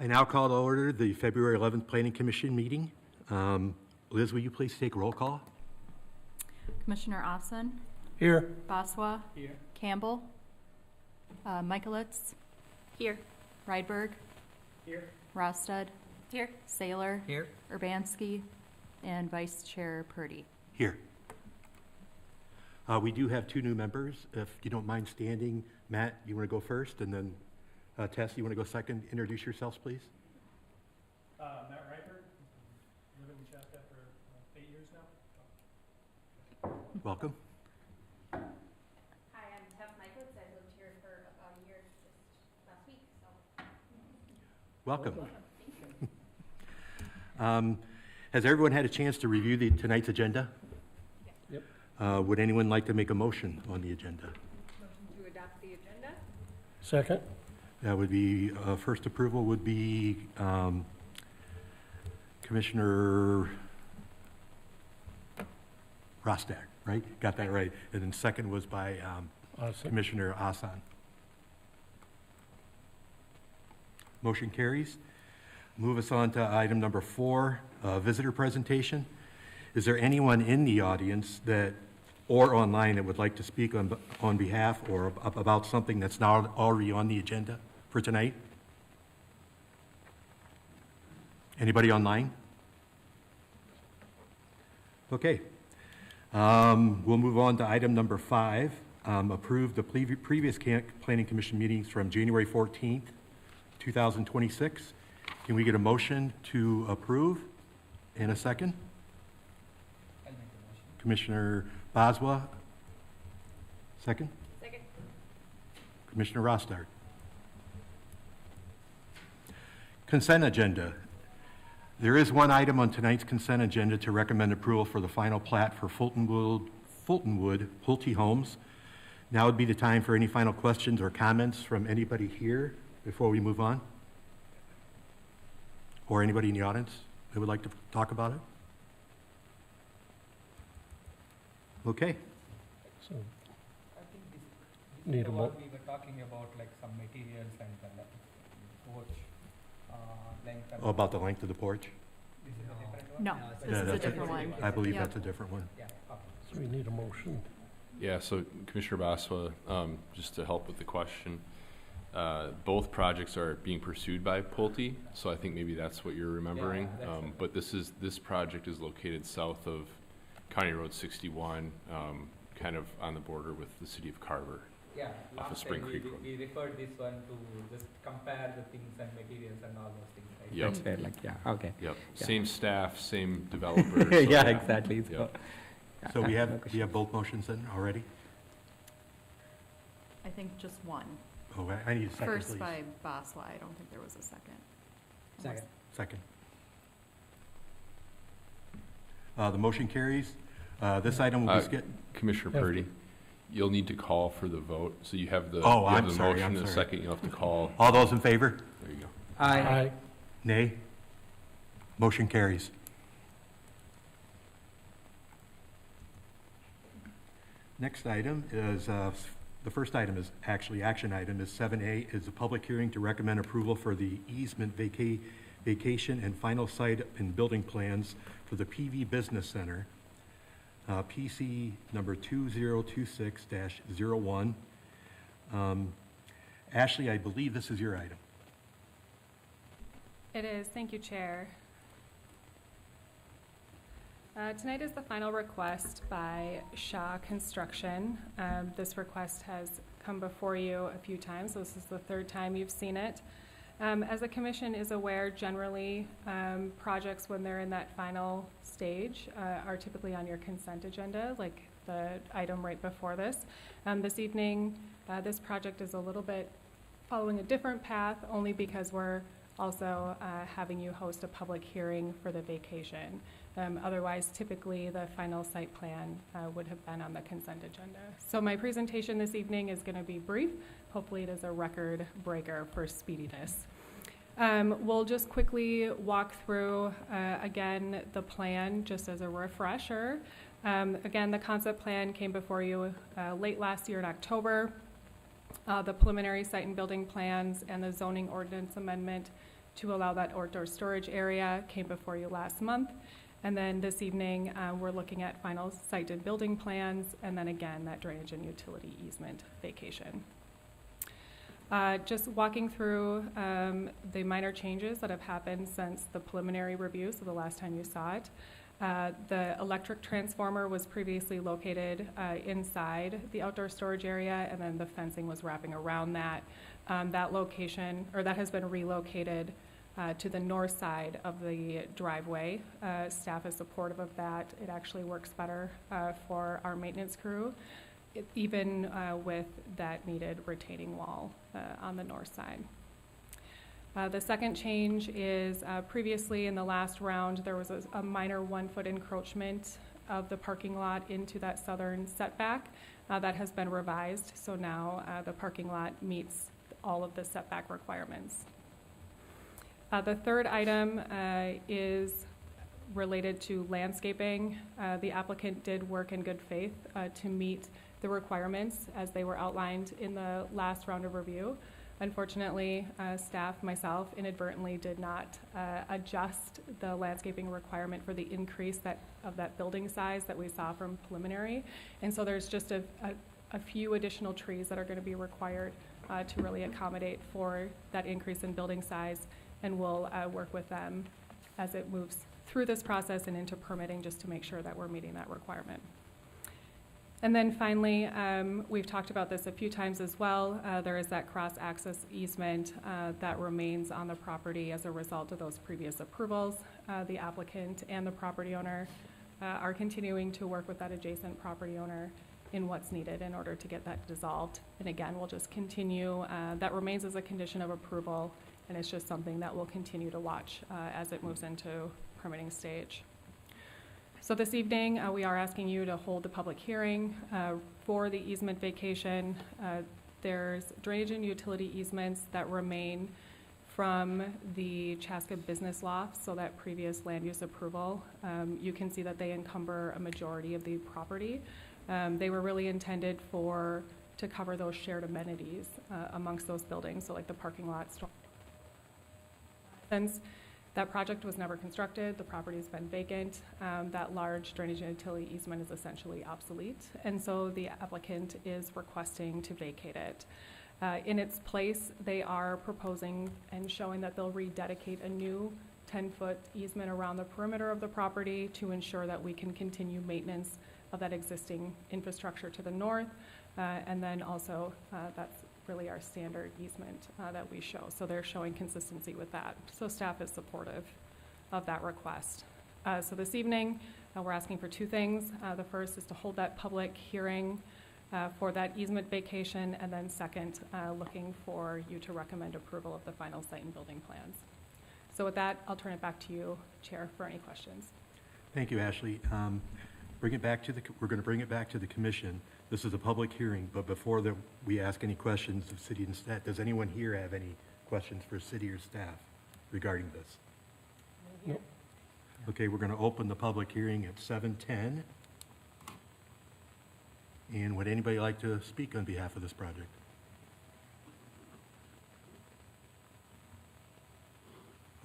I now call to order the February 11th Planning Commission meeting. Liz, will you please take roll call? Commissioner Osson? Here. Baswa? Here. Campbell? Michelitz? Here. Rydberg? Here. Rosted? Here. Saylor? Here. Urbanski? And Vice Chair Purdy. Here. We do have two new members. If you don't mind standing, Matt, you want to go first? And then Tess, you want to go second? Introduce yourselves, please. Matt Rydberg. Lived in Chaska for 8 years now. Welcome. Hi, I'm Tess Michelitz. I lived here for about a year just last week, so. Welcome. Has everyone had a chance to review tonight's agenda? Yep. Would anyone like to make a motion on the agenda? Motion to adopt the agenda? Second. That would be, first approval would be Commissioner Rostak, right? Got that right. And then second was by Awesome. Commissioner Asan. Motion carries. Move us on to item number 4, visitor presentation. Is there anyone in the audience that, or online, that would like to speak on behalf or about something that's not already on the agenda for tonight? Anybody online? Okay. We'll move on to item number 5. Approve the previous Planning Commission meetings from January 14th, 2026. Can we get a motion to approve and a second? I'll make a motion. Commissioner Baswa, second. Second. Commissioner Rostart. Consent agenda. There is one item on tonight's consent agenda to recommend approval for the final plat for Fultonwood Pulte Homes. Now would be the time for any final questions or comments from anybody here before we move on. Or anybody in the audience that would like to talk about it? Okay. So, I think this Need is a what we were talking about, like some materials and porch length. And About the length of the porch? This is a different one? No, Yeah, this is a that's different one. I believe Yep. that's a different one. Yeah. Okay. so we need a motion. Yeah, so Commissioner Baswa, just to help with the question, both projects are being pursued by Pulte, so I think maybe that's what you're remembering. Yeah, that's okay. But this project is located south of County Road 61, kind of on the border with the city of Carver. Yeah. Off of Last Spring time Creek we, Road. we referred this one to just compare the things and materials and all those things, right? Yep. That's fair, like, yeah, okay. Yep, Yeah. same staff, same developer. so Yeah, exactly. So, Yep. So we no have question. both motions then already? I think just one. Oh, I need a second, First please. by Baswa. I don't think there was a second. Second. Second. The motion carries. This item will be Commissioner Have to- Purdy, you'll need to call for the vote, so you have the, Oh, you have I'm the sorry, motion I'm in a sorry. second, you'll have to call. All those in favor? There you go. Aye. Nay? Motion carries. Next item is, the first item is actually action item is 7A, is a public hearing to recommend approval for the easement vacation and final site and building plans for the Peavey Business Center, PC number 2026-01. Ashley, I believe this is your item. It is. Thank you, Chair. Tonight is the final request by Shaw Construction. This request has come before you a few times. This is the third time you've seen it. As the Commission is aware, generally, projects when they're in that final stage are typically on your consent agenda, like the item right before this. This evening, this project is a little bit following a different path, only because we're also having you host a public hearing for the vacation. Otherwise, typically, the final site plan would have been on the consent agenda. So my presentation this evening is going to be brief. Hopefully, it is a record breaker for speediness. We'll just quickly walk through, again, the plan just as a refresher. Again, the concept plan came before you late last year in October. The preliminary site and building plans and the zoning ordinance amendment to allow that outdoor storage area came before you last month. And then this evening, we're looking at final site and building plans, and then again, that drainage and utility easement vacation. Just walking through the minor changes that have happened since the preliminary review, so the last time you saw it. The electric transformer was previously located inside the outdoor storage area, and then the fencing was wrapping around that. That location, or that has been relocated to the north side of the driveway. Staff is supportive of that. It actually works better for our maintenance crew, even with that needed retaining wall on the north side. The second change is previously in the last round, there was a minor 1-foot encroachment of the parking lot into that southern setback. That has been revised, so now the parking lot meets all of the setback requirements. The third item is related to landscaping. The applicant did work in good faith to meet the requirements as they were outlined in the last round of review. Unfortunately, staff, myself, inadvertently did not adjust the landscaping requirement for the increase of that building size that we saw from preliminary. And so there's just a few additional trees that are going to be required to really accommodate for that increase in building size. And we'll work with them as it moves through this process and into permitting just to make sure that we're meeting that requirement. And then finally, we've talked about this a few times as well. There is that cross-access easement that remains on the property as a result of those previous approvals. The applicant and the property owner are continuing to work with that adjacent property owner in what's needed in order to get that dissolved. And again, we'll just continue. That remains as a condition of approval, and it's just something that we'll continue to watch as it moves into permitting stage. So this evening, we are asking you to hold the public hearing for the easement vacation. There's drainage and utility easements that remain from the Chaska business loft, so that previous land use approval. You can see that they encumber a majority of the property. They were really intended to cover those shared amenities amongst those buildings, so like the parking lots. Since that project was never constructed, the property's been vacant, that large drainage and utility easement is essentially obsolete, and so the applicant is requesting to vacate it. In its place, they are proposing and showing that they'll rededicate a new 10-foot easement around the perimeter of the property to ensure that we can continue maintenance of that existing infrastructure to the north, and then also that's really our standard easement that we show. So they're showing consistency with that. So staff is supportive of that request. So this evening, we're asking for two things. The first is to hold that public hearing for that easement vacation, and then second, looking for you to recommend approval of the final site and building plans. So with that, I'll turn it back to you, Chair, for any questions. Thank you, Ashley. We're going to bring it back to the commission. This is a public hearing, but before we ask any questions of city and staff, does anyone here have any questions for city or staff regarding this? Nope. Okay, we're going to open the public hearing at 7:10. And would anybody like to speak on behalf of this project?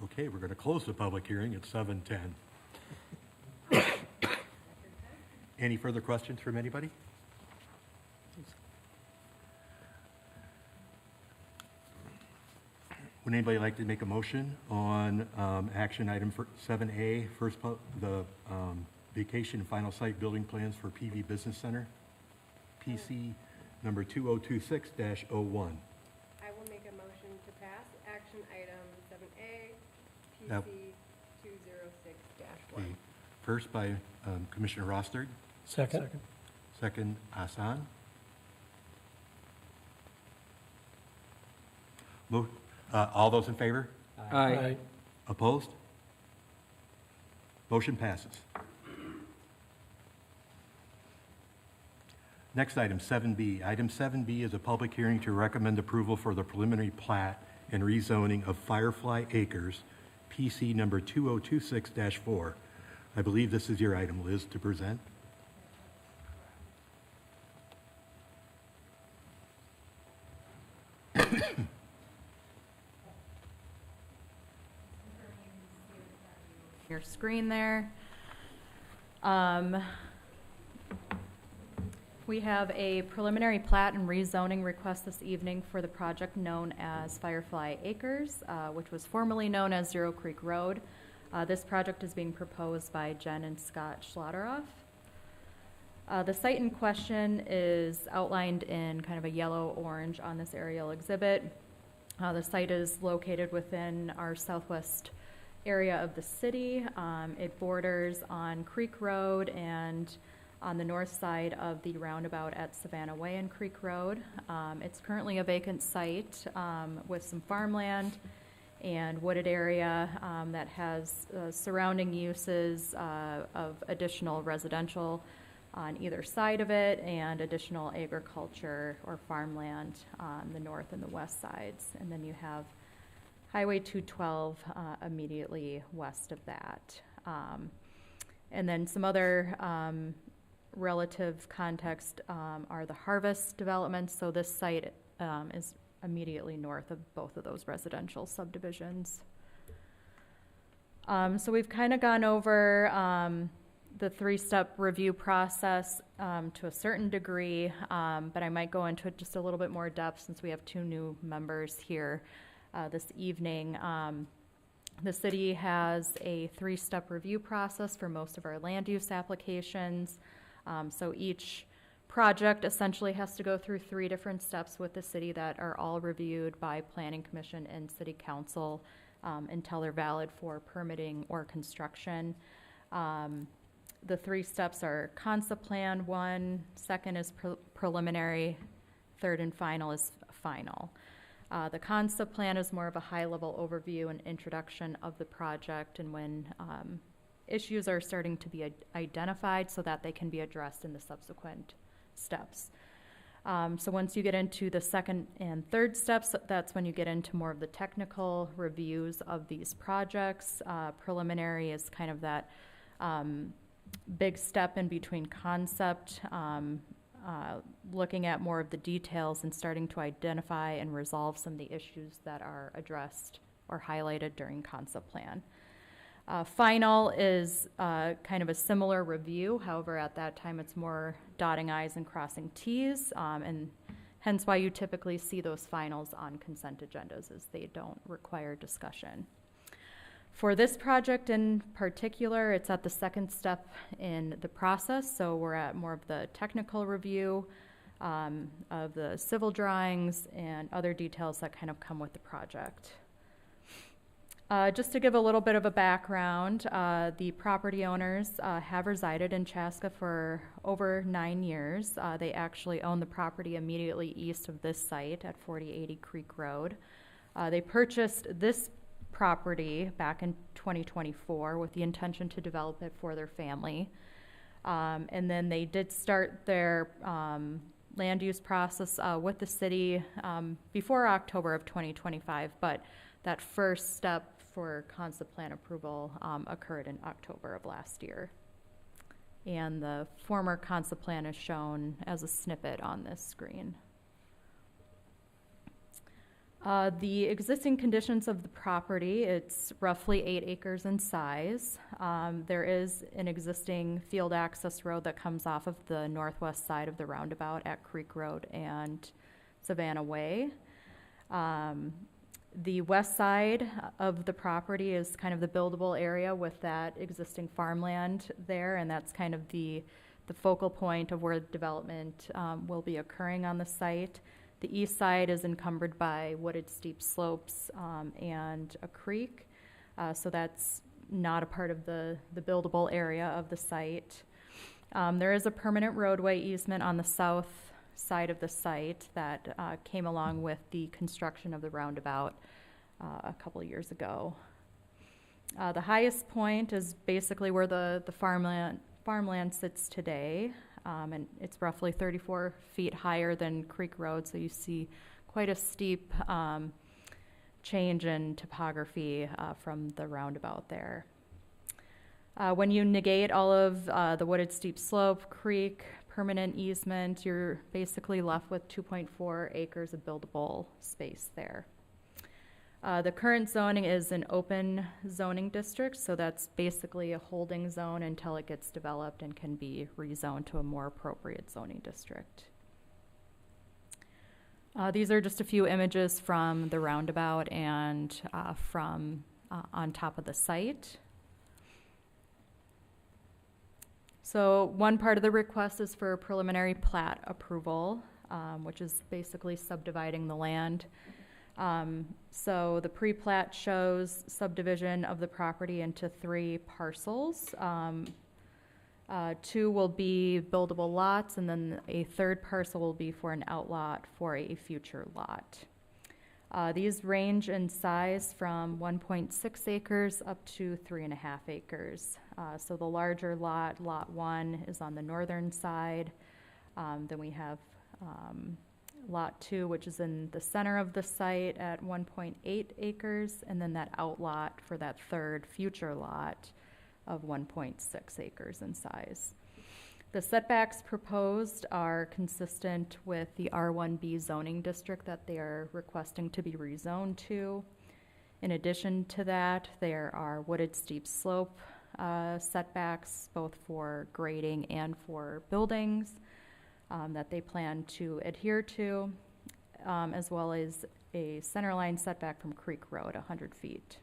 Okay, we're going to close the public hearing at 7:10. Any further questions from anybody? Would anybody like to make a motion on action item for 7A, the vacation and final site building plans for Peavey Business Center, PC number 2026-01? I will make a motion to pass action item 7A, Yep. PC 206-1. Okay. First by Commissioner Rosterd, Second. second Hassan. All those in favor? Aye. Opposed? Motion passes. Next item, 7B. Item 7B is a public hearing to recommend approval for the preliminary plat and rezoning of Firefly Acres, PC number 2026-4. I believe this is your item, Liz, to present. your screen there. We have a preliminary plat and rezoning request this evening for the project known as Firefly Acres, which was formerly known as Zero Creek Road. This project is being proposed by Jenn and Scott Schlauderaff. The site in question is outlined in kind of a yellow-orange on this aerial exhibit. The site is located within our southwest area of the city. It borders on Creek Road and on the north side of the roundabout at Savannah Way and Creek Road. It's currently a vacant site with some farmland and wooded area that has surrounding uses of additional residential on either side of it and additional agriculture or farmland on the north and the west sides. And then you have Highway 212 immediately west of that. And then some other relative context are the harvest developments. So this site is immediately north of both of those residential subdivisions. So we've kind of gone over the three-step review process to a certain degree, but I might go into it just a little bit more depth since we have two new members here this evening. The city has a three-step review process for most of our land use applications. So each project essentially has to go through 3 different steps with the city that are all reviewed by Planning Commission and City Council until they're valid for permitting or construction. The 3 steps are concept plan 1, second is preliminary, third and final is final. The concept plan is more of a high-level overview and introduction of the project and when issues are starting to be identified so that they can be addressed in the subsequent steps. So once you get into the second and third steps, that's when you get into more of the technical reviews of these projects. Preliminary is kind of that big step in between concept, looking at more of the details and starting to identify and resolve some of the issues that are addressed or highlighted during concept plan. Final is kind of a similar review. However, at that time, it's more dotting I's and crossing T's, and hence why you typically see those finals on consent agendas, as they don't require discussion. For this project in particular, it's at the second step in the process, so we're at more of the technical review of the civil drawings and other details that kind of come with the project. Just to give a little bit of a background, the property owners have resided in Chaska for over 9 years. They actually own the property immediately east of this site at 4080 Creek Road. They purchased this property back in 2024 with the intention to develop it for their family. And then they did start their land use process with the city before October of 2025, but that first step for concept plan approval occurred in October of last year. And the former concept plan is shown as a snippet on this screen. The existing conditions of the property, it's roughly 8 acres in size. There is an existing field access road that comes off of the northwest side of the roundabout at Creek Road and Savannah Way. The west side of the property is kind of the buildable area with that existing farmland there, and that's kind of the focal point of where development will be occurring on the site. The east side is encumbered by wooded steep slopes and a creek, so that's not a part of the buildable area of the site. There is a permanent roadway easement on the south side of the site that came along with the construction of the roundabout a couple of years ago. The highest point is basically where the farmland sits today, and it's roughly 34 feet higher than Creek Road, so you see quite a steep change in topography from the roundabout there. When you negate all of the wooded steep slope, creek, permanent easement, you're basically left with 2.4 acres of buildable space there. The current zoning is an open zoning district, so that's basically a holding zone until it gets developed and can be rezoned to a more appropriate zoning district. These are just a few images from the roundabout and from on top of the site. So one part of the request is for preliminary plat approval, which is basically subdividing the land. So the pre-plat shows subdivision of the property into 3 parcels. 2 will be buildable lots, and then a 3rd parcel will be for an outlot for a future lot. These range in size from 1.6 acres up to 3.5 acres. So the larger lot, Lot 1, is on the northern side. Then we have Lot 2, which is in the center of the site at 1.8 acres, and then that outlot for that 3rd future lot of 1.6 acres in size. The setbacks proposed are consistent with the R1B zoning district that they are requesting to be rezoned to. In addition to that, there are wooded steep slope setbacks, both for grading and for buildings, that they plan to adhere to, as well as a centerline setback from Creek Road, 100 feet.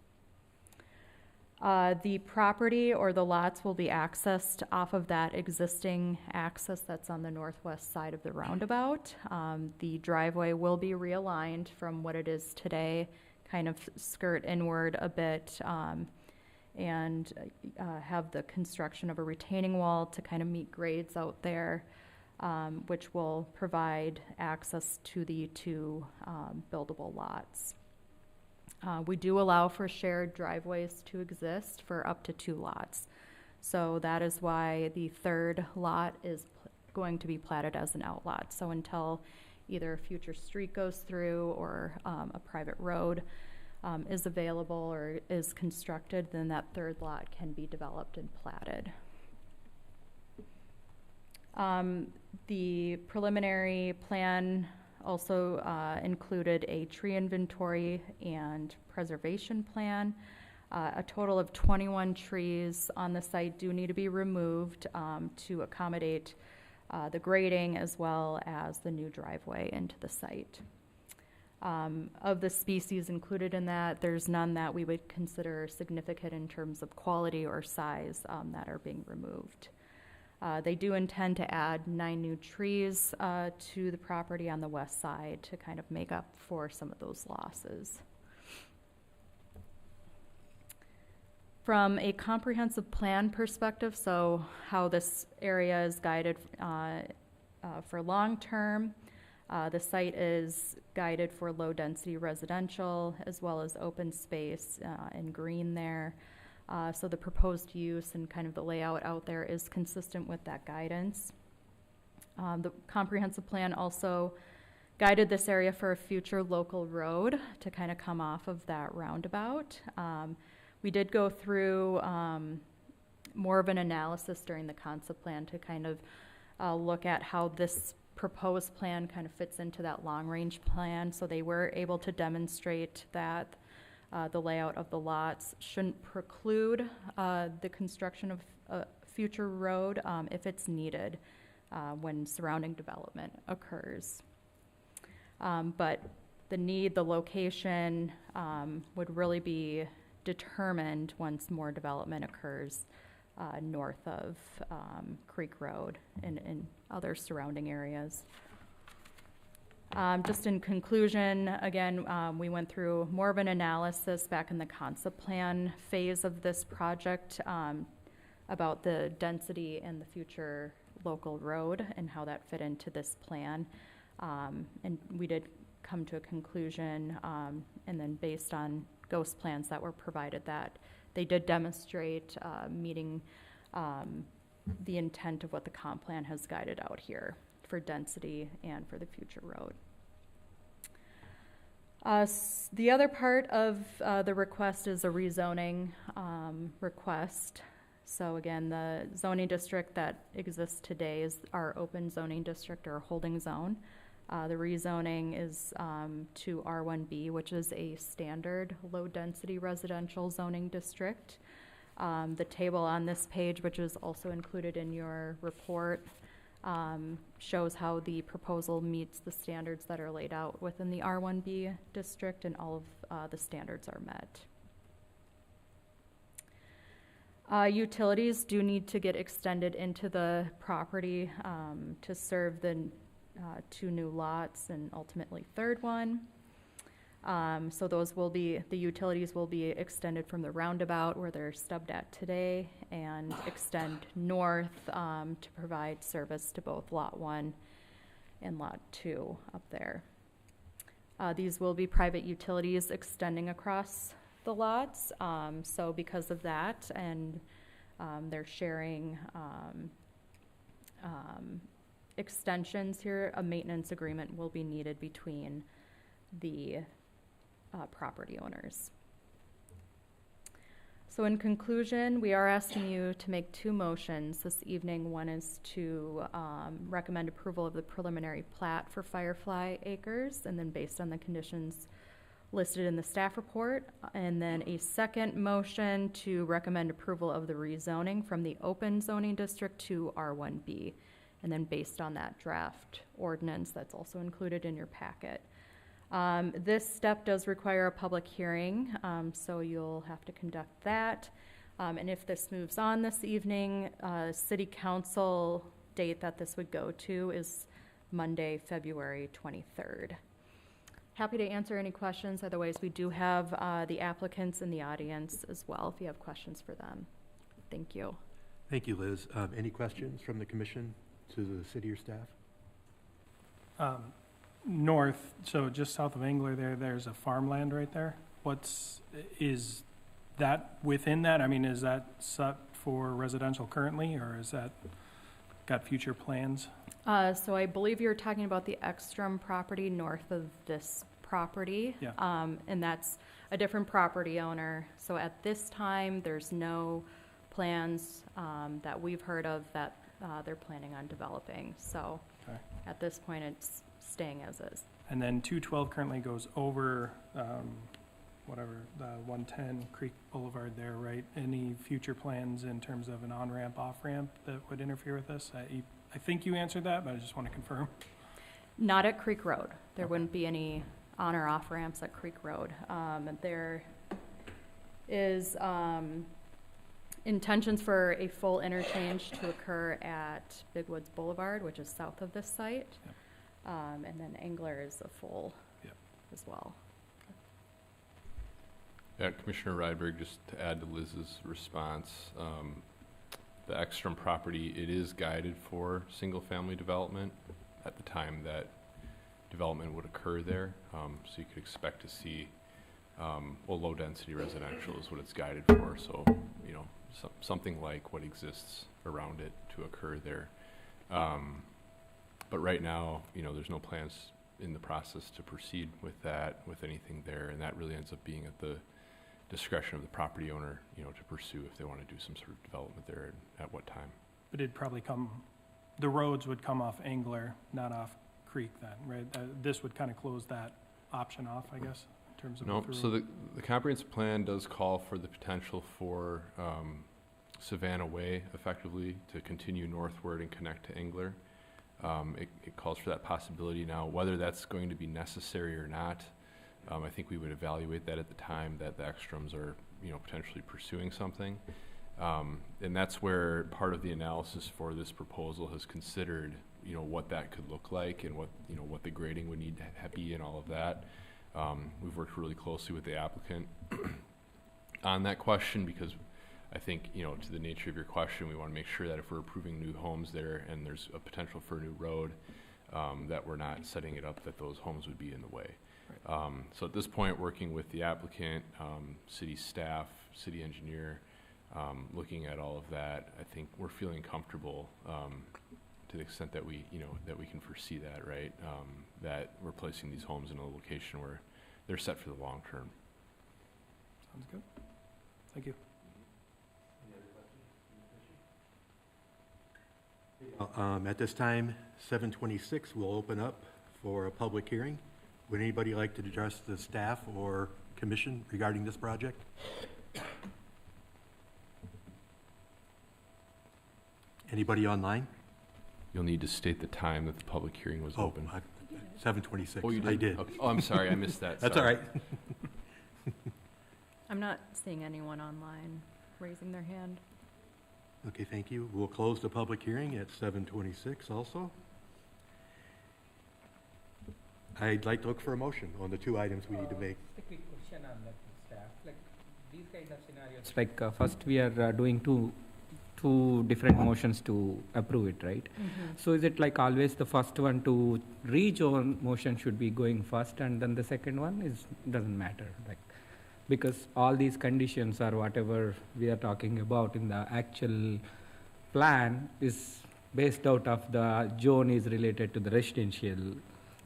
The property or the lots will be accessed off of that existing access that's on the northwest side of the roundabout. The driveway will be realigned from what it is today, kind of skirt inward a bit, and have the construction of a retaining wall to kind of meet grades out there, which will provide access to the 2 buildable lots. We do allow for shared driveways to exist for up to 2 lots. So that is why the 3rd lot is going to be platted as an outlot. So until either a future street goes through or a private road is available or is constructed, then that 3rd lot can be developed and platted. The preliminary plan also included a tree inventory and preservation plan. A total of 21 trees on the site do need to be removed to accommodate the grading as well as the new driveway into the site. Of the species included in that, there's none that we would consider significant in terms of quality or size that are being removed. They do intend to add 9 new trees to the property on the west side to kind of make up for some of those losses. From a comprehensive plan perspective, so how this area is guided for long-term, the site is guided for low-density residential as well as open space and green there. So the proposed use and kind of the layout out there is consistent with that guidance. The comprehensive plan also guided this area for a future local road to kind of come off of that roundabout. We did go through more of an analysis during the concept plan to kind of look at how this proposed plan kind of fits into that long-range plan. So they were able to demonstrate that the layout of the lots shouldn't preclude the construction of a future road if it's needed when surrounding development occurs. But the need, the location would really be determined once more development occurs north of Creek Road and other surrounding areas. Just in conclusion, again, we went through more of an analysis back in the concept plan phase of this project about the density and the future local road and how that fit into this plan. And we did come to a conclusion, and then based on ghost plans that were provided, that they did demonstrate meeting the intent of what the comp plan has guided out here for density and for the future road. The other part of the request is a rezoning request. So again, the zoning district that exists today is our open zoning district or holding zone. The rezoning is to R1B, which is a standard low-density residential zoning district. The table on this page, which is also included in your report, shows how the proposal meets the standards that are laid out within the R1B district, and all of the standards are met. Utilities do need to get extended into the property to serve the 2 new lots and ultimately third one. So the utilities will be extended from the roundabout where they're stubbed at today and extend north to provide service to both Lot 1 and Lot 2 up there. These will be private utilities extending across the lots. So because of that, and they're sharing extensions here, a maintenance agreement will be needed between the property owners. So in conclusion, we are asking you to make 2 motions this evening. One is to recommend approval of the preliminary plat for Firefly Acres, and then based on the conditions listed in the staff report, and then a second motion to recommend approval of the rezoning from the open zoning district to R1B, and then based on that draft ordinance that's also included in your packet. This step does require a public hearing, so you'll have to conduct that. And if this moves on this evening, city council date that this would go to is Monday, February 23rd. Happy to answer any questions. Otherwise, we do have the applicants in the audience as well, if you have questions for them. Thank you. Thank you, Liz. Any questions from the commission to the city or staff? North, so just south of Engler there's a farmland right there. Is that within that? I mean, is that set for residential currently, or is that got future plans? So I believe you're talking about the Ekstrom property north of this property. Yeah. And that's a different property owner. So at this time, there's no plans that we've heard of that they're planning on developing. So Okay. at this point, it's staying as is. And then 212 currently goes over, the 110 Creek Boulevard there, right? Any future plans in terms of an on-ramp, off-ramp that would interfere with this? I think you answered that, but I just want to confirm. Not at Creek Road. There Okay. wouldn't be any on or off ramps at Creek Road. There is intentions for a full interchange to occur at Big Woods Boulevard, which is south of this site. Yep. And then Engler is a full Yep. as well. Yeah, Commissioner Rydberg, just to add to Liz's response, the Ekstrom property, it is guided for single-family development at the time that development would occur there. So you could expect to see, low-density residential is what it's guided for. So, something like what exists around it to occur there. But right now, there's no plans in the process to proceed with that, with anything there, and that really ends up being at the discretion of the property owner, to pursue if they want to do some sort of development there and at what time. But it'd probably the roads would come off Engler, not off Creek then, right? This would kind of close that option off, I guess, in terms of. No, so the comprehensive plan does call for the potential for Savannah Way effectively to continue northward and connect to Engler. It calls for that possibility now. Whether that's going to be necessary or not, I think we would evaluate that at the time that the Ekstroms are, potentially pursuing something. And that's where part of the analysis for this proposal has considered, what that could look like and what the grading would need to be and all of that. We've worked really closely with the applicant on that question because I think, to the nature of your question, we want to make sure that if we're approving new homes there and there's a potential for a new road, that we're not setting it up that those homes would be in the way. Right. So at this point, working with the applicant, city staff, city engineer, looking at all of that, I think we're feeling comfortable to the extent that we can foresee that, right? That we're placing these homes in a location where they're set for the long term. Sounds good. Thank you. At this time, 7:26, we'll open up for a public hearing. Would anybody like to address the staff or commission regarding this project? Anybody online? You'll need to state the time that the public hearing was open. 7:26. Oh, you did? I did. Okay. Oh, I'm sorry, I missed that. That's all Sorry. right. I'm not seeing anyone online raising their hand. Okay, thank you. We'll close the public hearing at 7:26 also. I'd like to look for a motion on the two items we need to make. Just a quick question on that staff, like these kind of scenarios. Like first we are doing two different motions to approve it, right? So is it like always the first one to rezone motion should be going first and then the second one doesn't matter, like, because all these conditions or whatever we are talking about in the actual plan is based out of the zone is related to the residential,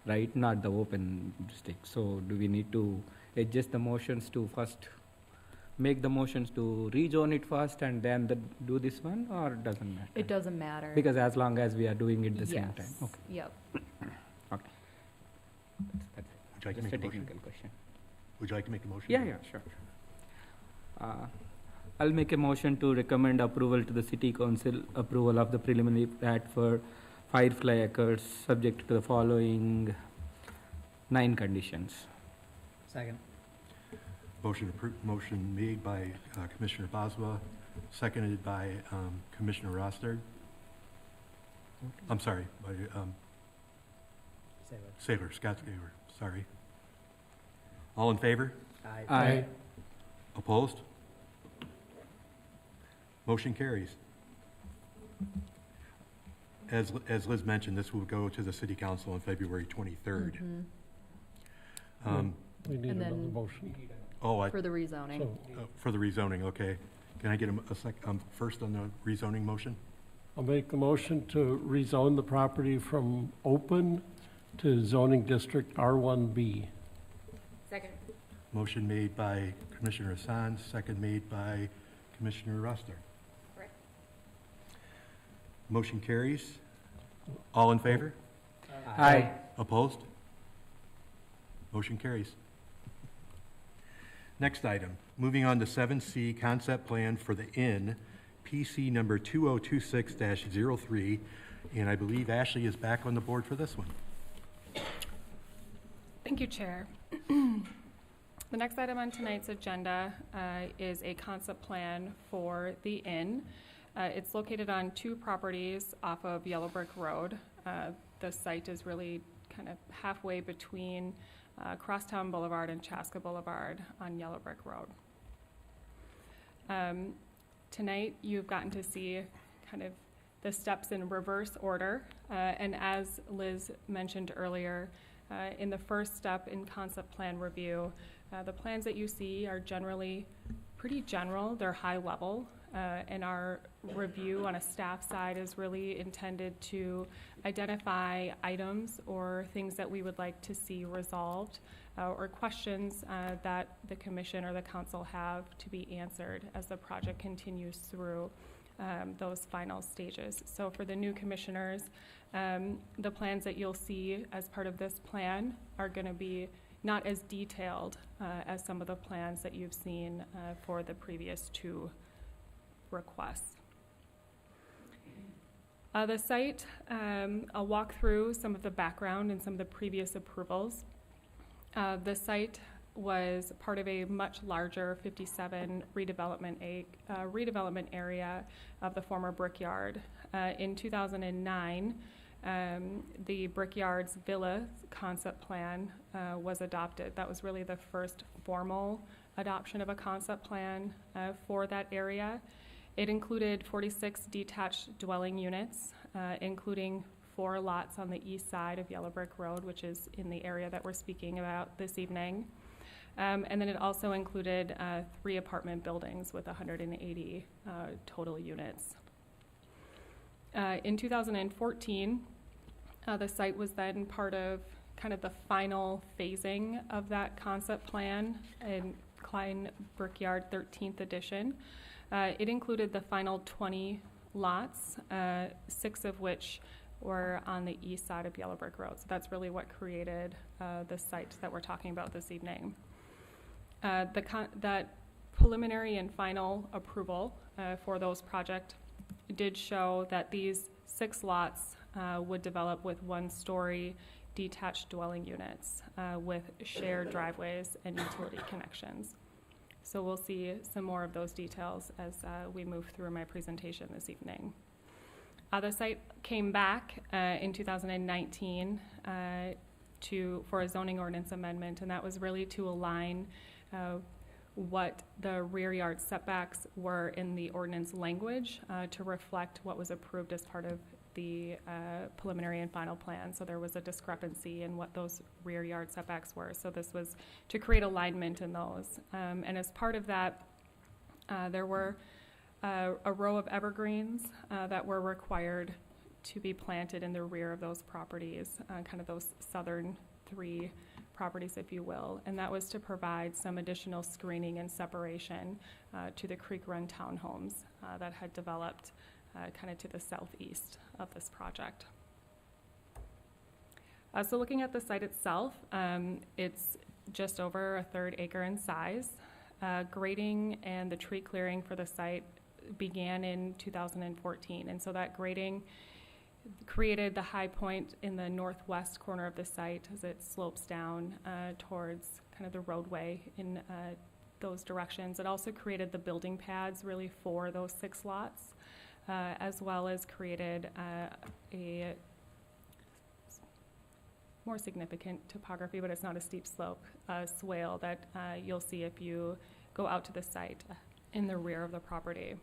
right, not the open district. So do we need to adjust the motions to first make the motions to rezone it first and then do this one, or doesn't matter? It doesn't matter. Because as long as we are doing it the same time. Yes. Okay, Yep. okay. That's it. Would you like to Just make a a motion? technical question. Would you like to make a motion? Yeah, sure. I'll make a motion to recommend approval to the city council, approval of the preliminary plat for Firefly Acres, subject to the following 9 conditions. Second. Motion made by Commissioner Boswell, seconded by Commissioner Rostard. I'm sorry, by Saylor, Scott Saylor, sorry. All in favor? Aye. Opposed? Motion carries. As Liz mentioned, this will go to the city council on February 23rd. We need And another then- motion. For the rezoning. So For the rezoning, okay. Can I get first on the rezoning motion? I'll make the motion to rezone the property from open to zoning district R1B. Second. Motion made by Commissioner Hassan, second made by Commissioner Roster. Correct. Motion carries. All in favor? Aye. Opposed? Motion carries. Next item, moving on to 7C, concept plan for the inn, PC number 2026-03, and I believe Ashley is back on the board for this one. Thank you, Chair. The next item on tonight's agenda is a concept plan for the inn. It's located on 2 properties off of Yellow Brick Road. The site is really kind of halfway between Crosstown Boulevard and Chaska Boulevard on Yellow Brick Road. Tonight, you've gotten to see kind of the steps in reverse order. And as Liz mentioned earlier, in the first step in concept plan review, the plans that you see are generally pretty general. They're high level. And our review on a staff side is really intended to identify items or things that we would like to see resolved or questions that the commission or the council have to be answered as the project continues through those final stages. So for the new commissioners, the plans that you'll see as part of this plan are going to be not as detailed as some of the plans that you've seen for the previous 2 requests. The site, I'll walk through some of the background and some of the previous approvals. The site was part of a much larger 57 redevelopment area of the former Brickyard. In 2009, the Brickyard's Villa concept plan was adopted. That was really the first formal adoption of a concept plan for that area. It included 46 detached dwelling units, including 4 lots on the east side of Yellow Brick Road, which is in the area that we're speaking about this evening. And then it also included 3 apartment buildings with 180 total units. In 2014, the site was then part of kind of the final phasing of that concept plan in Klein Brickyard 13th edition. It included the final 20 lots, 6 of which were on the east side of Yellow Brick Road. So that's really what created the site that we're talking about this evening. That preliminary and final approval for those projects did show that these 6 lots would develop with 1-story detached dwelling units with shared driveways and utility connections. So we'll see some more of those details as we move through my presentation this evening. The site came back in 2019 for a zoning ordinance amendment, and that was really to align what the rear yard setbacks were in the ordinance language to reflect what was approved as part of the preliminary and final plan. So there was a discrepancy in what those rear yard setbacks were. So this was to create alignment in those. And as part of that, there were a row of evergreens that were required to be planted in the rear of those properties, kind of those southern 3 properties, if you will, and that was to provide some additional screening and separation to the Creek Run townhomes that had developed kind of to the southeast of this project. So looking at the site itself, it's just over a 1/3 acre in size. Grading and the tree clearing for the site began in 2014, and so that grading created the high point in the northwest corner of the site as it slopes down towards kind of the roadway in those directions. It also created the building pads really for those 6 lots, as well as created a more significant topography, but it's not a steep slope, swale that you'll see if you go out to the site in the rear of the property.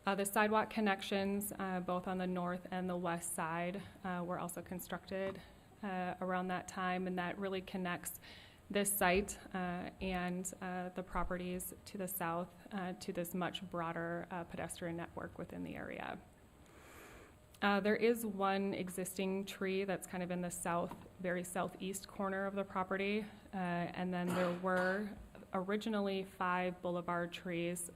The sidewalk connections, both on the north and the west side, were also constructed around that time, and that really connects this site and the properties to the south to this much broader pedestrian network within the area. There is one existing tree that's kind of in the very southeast corner of the property, and then there were originally 5 boulevard trees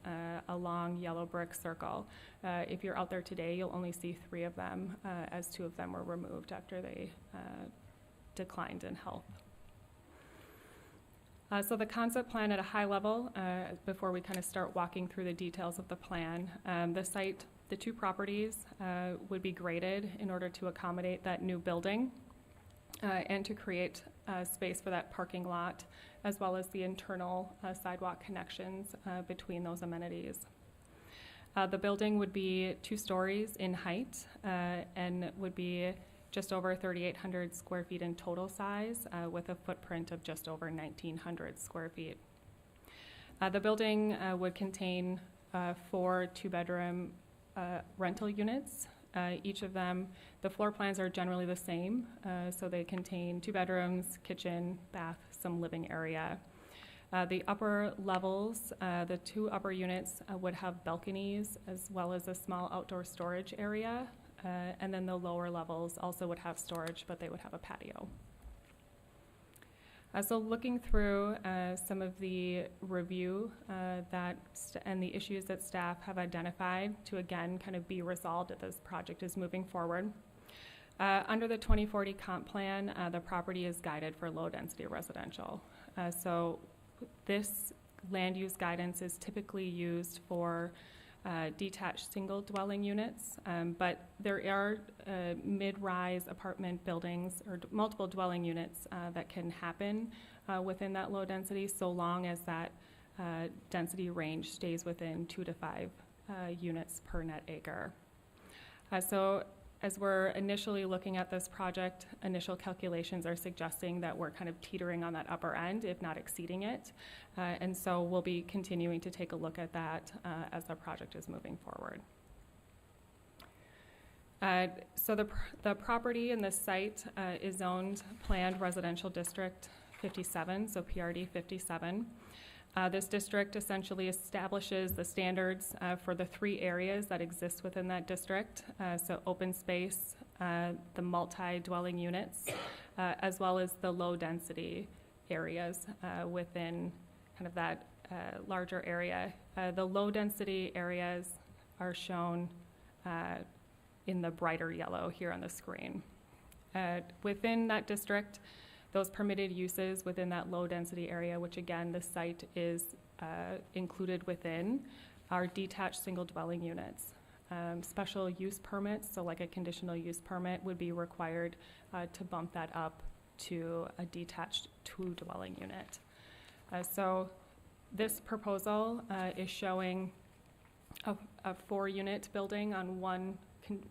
along Yellow Brick Circle. If you're out there today, you'll only see 3 of them, as 2 of them were removed after they declined in health. So the concept plan at a high level, before we kind of start walking through the details of the plan, the site, the 2 properties would be graded in order to accommodate that new building and to create space for that parking lot, as well as the internal sidewalk connections between those amenities. The building would be 2 stories in height and would be just over 3,800 square feet in total size, with a footprint of just over 1,900 square feet. The building would contain 4 2-bedroom rental units. Each of them, the floor plans are generally the same, so they contain 2 bedrooms, kitchen, bath, some living area. The upper levels, the 2 upper units would have balconies as well as a small outdoor storage area, and then the lower levels also would have storage, but they would have a patio. So looking through some of the review and the issues that staff have identified to, again, kind of be resolved as this project is moving forward. Under the 2040 comp plan, the property is guided for low-density residential. So this land use guidance is typically used for detached single dwelling units, but there are mid-rise apartment buildings or multiple dwelling units that can happen within that low density, so long as that density range stays within 2 to 5 units per net acre. So as we're initially looking at this project, initial calculations are suggesting that we're kind of teetering on that upper end, if not exceeding it. And so we'll be continuing to take a look at that as the project is moving forward. So the property in this site is zoned Planned Residential District 57, so PRD 57. This district essentially establishes the standards for the 3 areas that exist within that district, so open space, the multi-dwelling units, as well as the low-density areas within kind of that larger area. The low-density areas are shown in the brighter yellow here on the screen. Within that district, those permitted uses within that low-density area, which again, the site is included within, are detached single-dwelling units. Special use permits, so like a conditional use permit, would be required to bump that up to a detached two-dwelling unit. So this proposal is showing a four-unit building on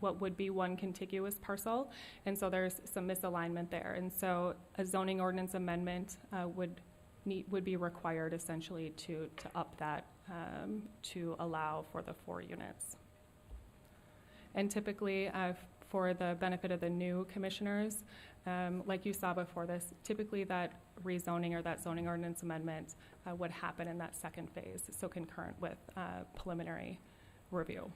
what would be one contiguous parcel, and so there's some misalignment there. And so a zoning ordinance amendment would be required essentially to up that to allow for the 4 units. And typically, for the benefit of the new commissioners, like you saw before this, typically that rezoning or that zoning ordinance amendment would happen in that second phase, so concurrent with preliminary review.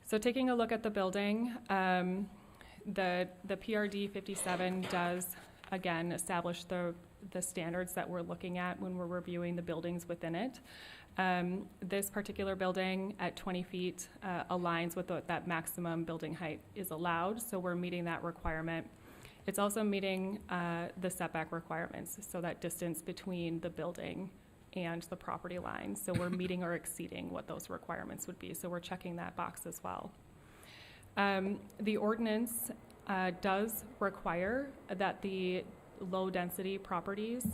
So taking a look at the building, the PRD 57 does, again, establish the standards that we're looking at when we're reviewing the buildings within it. This particular building at 20 feet aligns with that maximum building height is allowed, so we're meeting that requirement. It's also meeting the setback requirements, so that distance between the building and the property line. So we're meeting or exceeding what those requirements would be, so we're checking that box as well. The ordinance does require that the low-density properties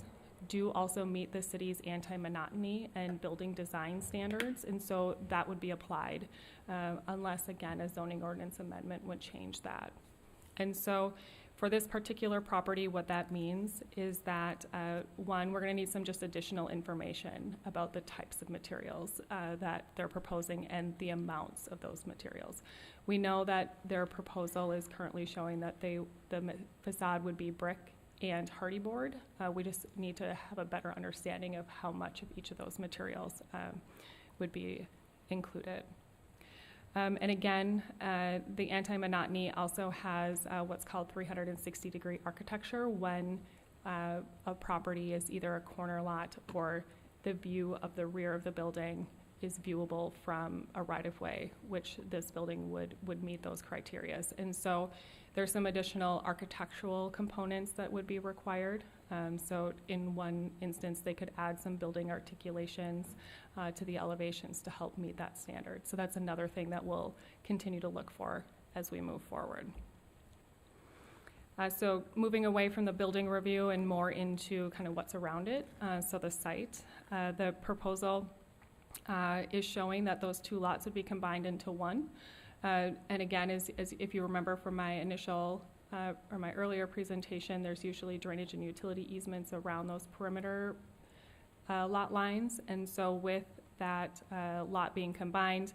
do also meet the city's anti-monotony and building design standards, and so that would be applied unless, again, a zoning ordinance amendment would change that. And so for this particular property, what that means is that, one, we're going to need some just additional information about the types of materials that they're proposing and the amounts of those materials. We know that their proposal is currently showing that the facade would be brick and hardy board. We just need to have a better understanding of how much of each of those materials would be included. And again, the anti-monotony also has what's called 360-degree architecture when a property is either a corner lot or the view of the rear of the building is viewable from a right-of-way, which this building would meet those criteria. And so there's some additional architectural components that would be required. So in one instance, they could add some building articulations to the elevations to help meet that standard. So that's another thing that we'll continue to look for as we move forward. So moving away from the building review and more into kind of what's around it, so the site, the proposal is showing that those 2 lots would be combined into one. And again, as if you remember from my initial or my earlier presentation, there's usually drainage and utility easements around those perimeter lot lines. And so with that lot being combined,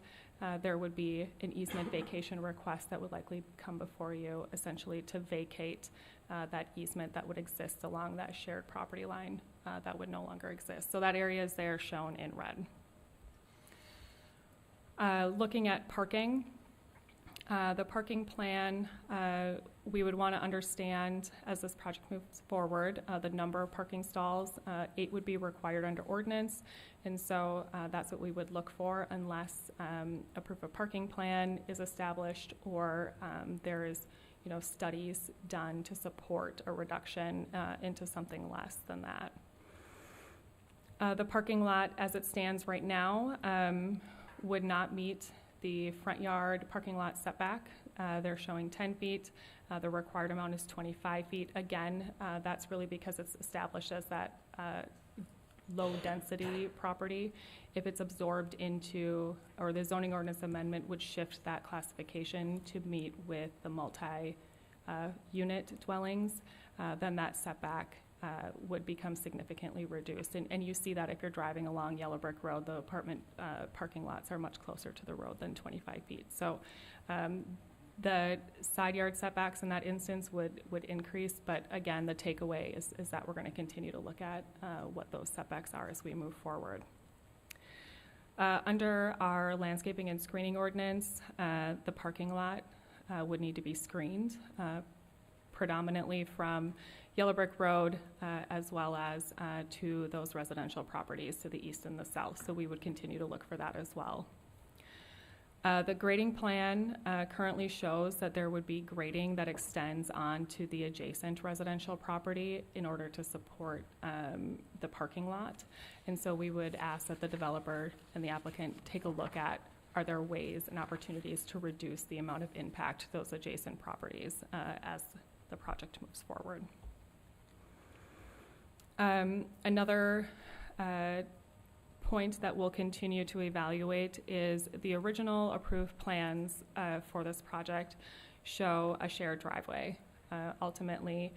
there would be an easement vacation request that would likely come before you, essentially to vacate that easement that would exist along that shared property line that would no longer exist. So that area is there shown in red. Looking at parking, the parking plan, we would want to understand as this project moves forward, the number of parking stalls. 8 would be required under ordinance, and so that's what we would look for unless a proof of parking plan is established or there is, studies done to support a reduction into something less than that. The parking lot as it stands right now would not meet the front yard parking lot setback. They're showing 10 feet. The required amount is 25 feet. Again, that's really because it's established as that low density property. If it's absorbed into, or the zoning ordinance amendment would shift that classification to meet with the multi-unit dwellings, then that setback would become significantly reduced. And you see that if you're driving along Yellow Brick Road, the apartment parking lots are much closer to the road than 25 feet. So the side yard setbacks in that instance would increase, but again, the takeaway is that we're going to continue to look at what those setbacks are as we move forward. Under our landscaping and screening ordinance, the parking lot would need to be screened predominantly from Yellow Brick Road, as well as to those residential properties to the east and the south. So we would continue to look for that as well. The grading plan currently shows that there would be grading that extends onto the adjacent residential property in order to support the parking lot. And so we would ask that the developer and the applicant take a look at, are there ways and opportunities to reduce the amount of impact to those adjacent properties as the project moves forward. Another point that we'll continue to evaluate is the original approved plans for this project show a shared driveway. Ultimately,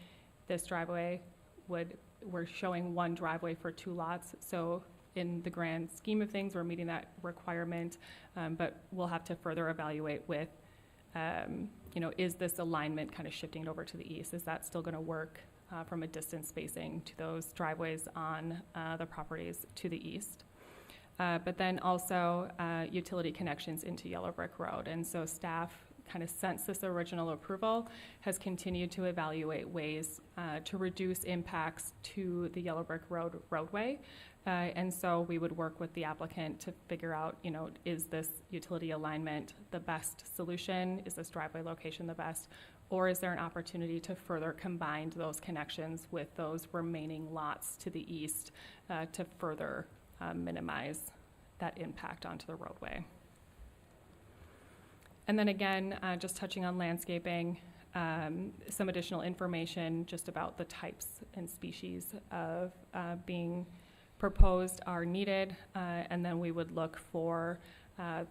this driveway we're showing one driveway for 2 lots, so in the grand scheme of things, we're meeting that requirement, but we'll have to further evaluate with, is this alignment kind of shifting it over to the east? Is that still going to work from a distance spacing to those driveways on the properties to the east? But then also utility connections into Yellow Brick Road. And so staff, kind of since this original approval, has continued to evaluate ways to reduce impacts to the Yellow Brick Road roadway. And so we would work with the applicant to figure out, is this utility alignment the best solution? Is this driveway location the best? Or is there an opportunity to further combine those connections with those remaining lots to the east to further minimize that impact onto the roadway? And then again, just touching on landscaping, some additional information just about the types and species of being proposed are needed, and then we would look for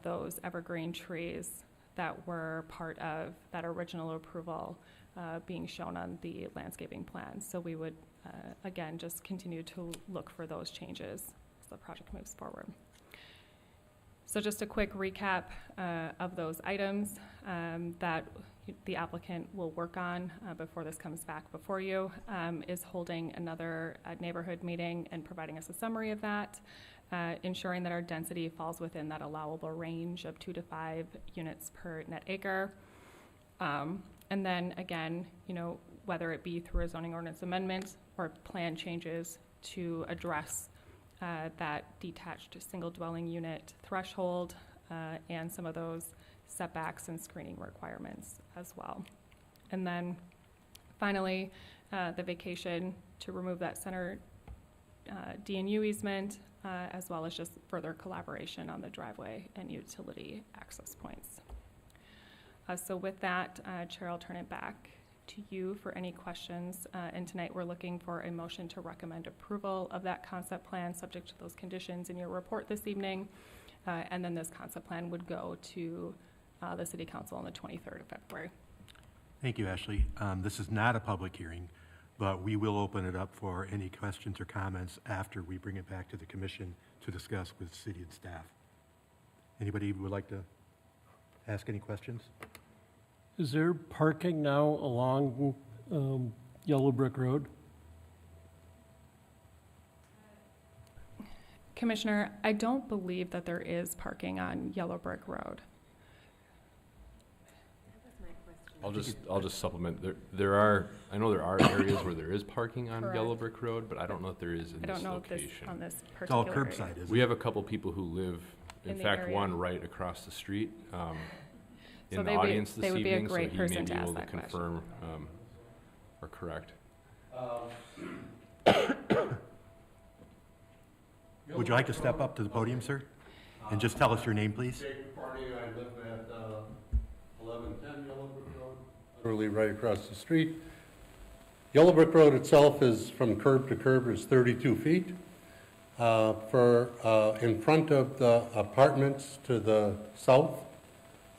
those evergreen trees that were part of that original approval being shown on the landscaping plan. So we would, again, just continue to look for those changes as the project moves forward. So just a quick recap of those items that the applicant will work on before this comes back before you, is holding another neighborhood meeting and providing us a summary of that, ensuring that our density falls within that allowable range of 2 to 5 units per net acre. And then again, whether it be through a zoning ordinance amendment or plan changes to address that detached single dwelling unit threshold and some of those setbacks and screening requirements as well. And then finally, the vacation to remove that center D&U easement, as well as just further collaboration on the driveway and utility access points. So with that, Chair, I'll turn it back to you for any questions. And tonight we're looking for a motion to recommend approval of that concept plan subject to those conditions in your report this evening. And then this concept plan would go to the City Council on the 23rd of February. Thank you, Ashley. This is not a public hearing, but we will open it up for any questions or comments after we bring it back to the commission to discuss with city and staff. Anybody who would like to ask any questions? Is there parking now along Yellow Brick Road? Commissioner, I don't believe that there is parking on Yellow Brick Road. I'll just supplement. I know there are areas where there is parking on Correct. Yellow Brick Road, but I don't know if there is in I don't this know if this location. on this It's all particular curbside, area. isn't We it? have a couple people who live, in In the fact, area. one right across the street So in they'd the be- audience they this would be a evening, so great he person may be to ask able to that question. confirm or correct. Would you like to step up to the podium, sir? And just tell us your name, please? Jake Party, I live at 1110 Yellow Brick Road, literally right across the street. Yellow Brick Road itself is, from curb to curb, is 32 feet. In front of the apartments to the south,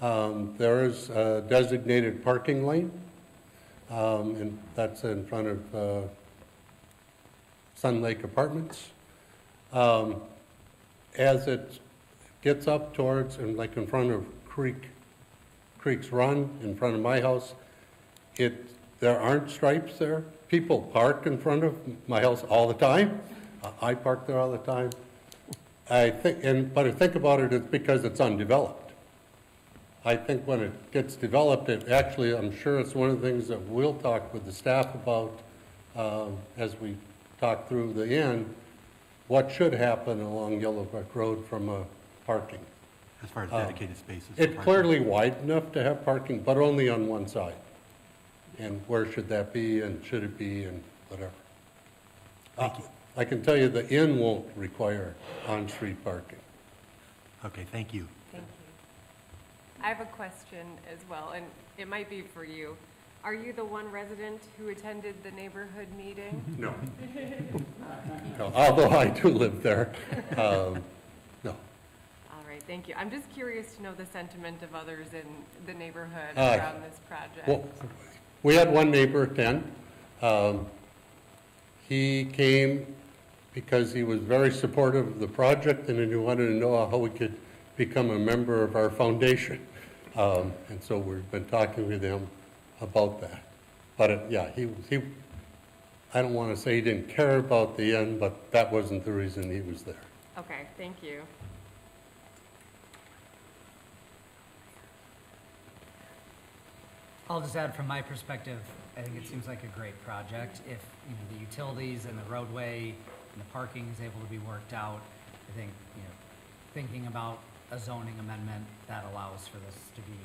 there is a designated parking lane, and that's in front of Sun Lake Apartments. As it gets up towards, and like in front of Creek's Run, in front of my house, there aren't stripes there. People park in front of my house all the time. I park there all the time. But I think about it, it's because it's undeveloped. I think when it gets developed, I'm sure it's one of the things that we'll talk with the staff about as we talk through the end, what should happen along Yellow Brick Road from parking. as far as dedicated spaces? for It's parking? clearly wide enough to have parking, but only on one side. And where should that be, and should it be, and whatever. Thank you. I can tell you the inn won't require on-street parking. Okay, thank you. Thank you. I have a question as well, and it might be for you. Are you the one resident who attended the neighborhood meeting? No. No, although I do live there, no. All right, thank you. I'm just curious to know the sentiment of others in the neighborhood Uh, around this project. Well, we had one neighbor attend. He came because he was very supportive of the project, and he wanted to know how we could become a member of our foundation. And so we've been talking with him about that. But yeah, I don't want to say he didn't care about the end, but that wasn't the reason he was there. Okay, thank you. I'll just add from my perspective, I think it seems like a great project. If, you know, the utilities and the roadway and the parking is able to be worked out, I think, you know, thinking about a zoning amendment that allows for this to be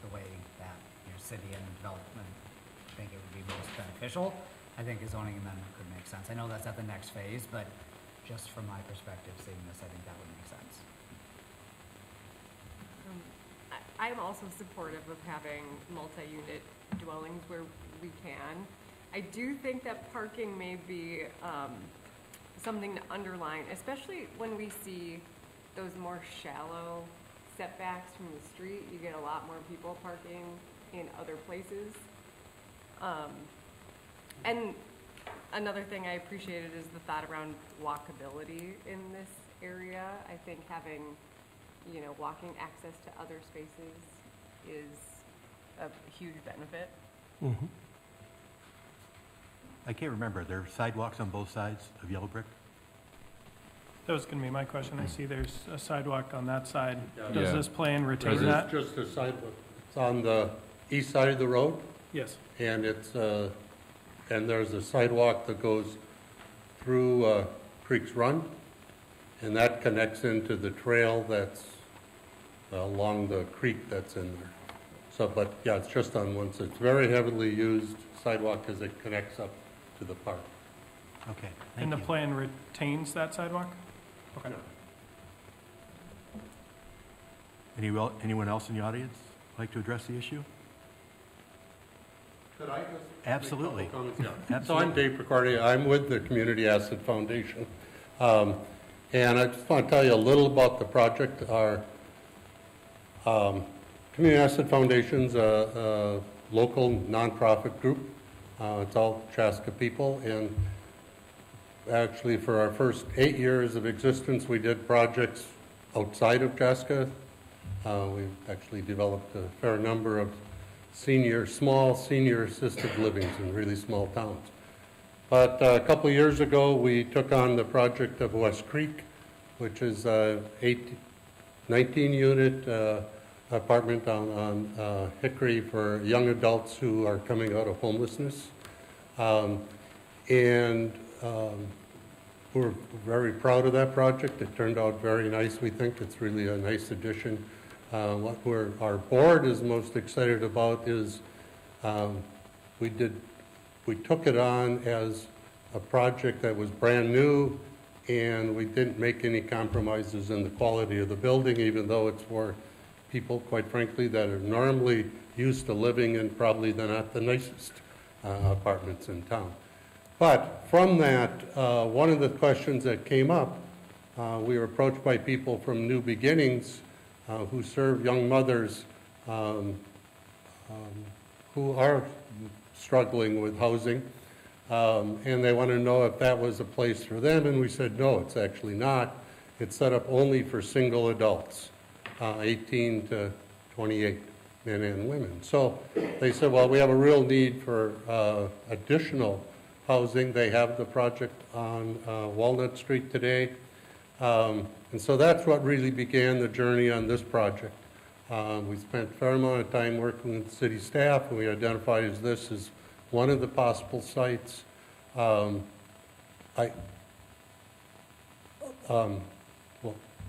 the way that, you know, city and development think it would be most beneficial, I think a zoning amendment could make sense. I know that's at the next phase, but just from my perspective, seeing this, I think that would make sense. I'm also supportive of having multi-unit dwellings where we can. I do think that parking may be something to underline, especially when we see those more shallow setbacks from the street. You get a lot more people parking in other places. And another thing I appreciated is the thought around walkability in this area. I think having, you know, walking access to other spaces is a huge benefit. Mhm. I can't remember, are there sidewalks on both sides of Yellow Brick? That was going to be my question. I see there's a sidewalk on that side. Yeah. Does Yeah. this plan retain This that? is just a sidewalk. It's on the east side of the road, Yes. and and there's a sidewalk that goes through Creek's Run, and that connects into the trail that's along the creek that's in there. So, but yeah, it's just on one side. It's very heavily used sidewalk as it connects up to the park. Okay, And thank the you. plan retains that sidewalk? Okay. Anyone else in the audience like to address the issue? Could I just? Absolutely. make a couple comments? Yeah. So Absolutely. I'm Dave Picardi. I'm with the Community Asset Foundation. And I just want to tell you a little about the project. Our Community Asset Foundation's a local nonprofit group. It's all Chaska people. And actually, for our first 8 years of existence, we did projects outside of Chaska. We've actually developed a fair number of small senior assisted livings in really small towns. But a couple of years ago, we took on the project of West Creek, which is a 19-unit apartment on Hickory for young adults who are coming out of homelessness. We're very proud of that project. It turned out very nice, we think. It's really a nice addition. What our board is most excited about is we took it on as a project that was brand new, and we didn't make any compromises in the quality of the building, even though it's for people, quite frankly, that are normally used to living in probably not the nicest apartments in town. But from that, one of the questions that came up, we were approached by people from New Beginnings who serve young mothers who are struggling with housing, and they want to know if that was a place for them, and we said, no, it's actually not. It's set up only for single adults, 18 to 28, men and women. So they said, well, we have a real need for additional housing. They have the project on Walnut Street today. And so that's what really began the journey on this project. We spent a fair amount of time working with city staff, and we identified this as one of the possible sites. Well,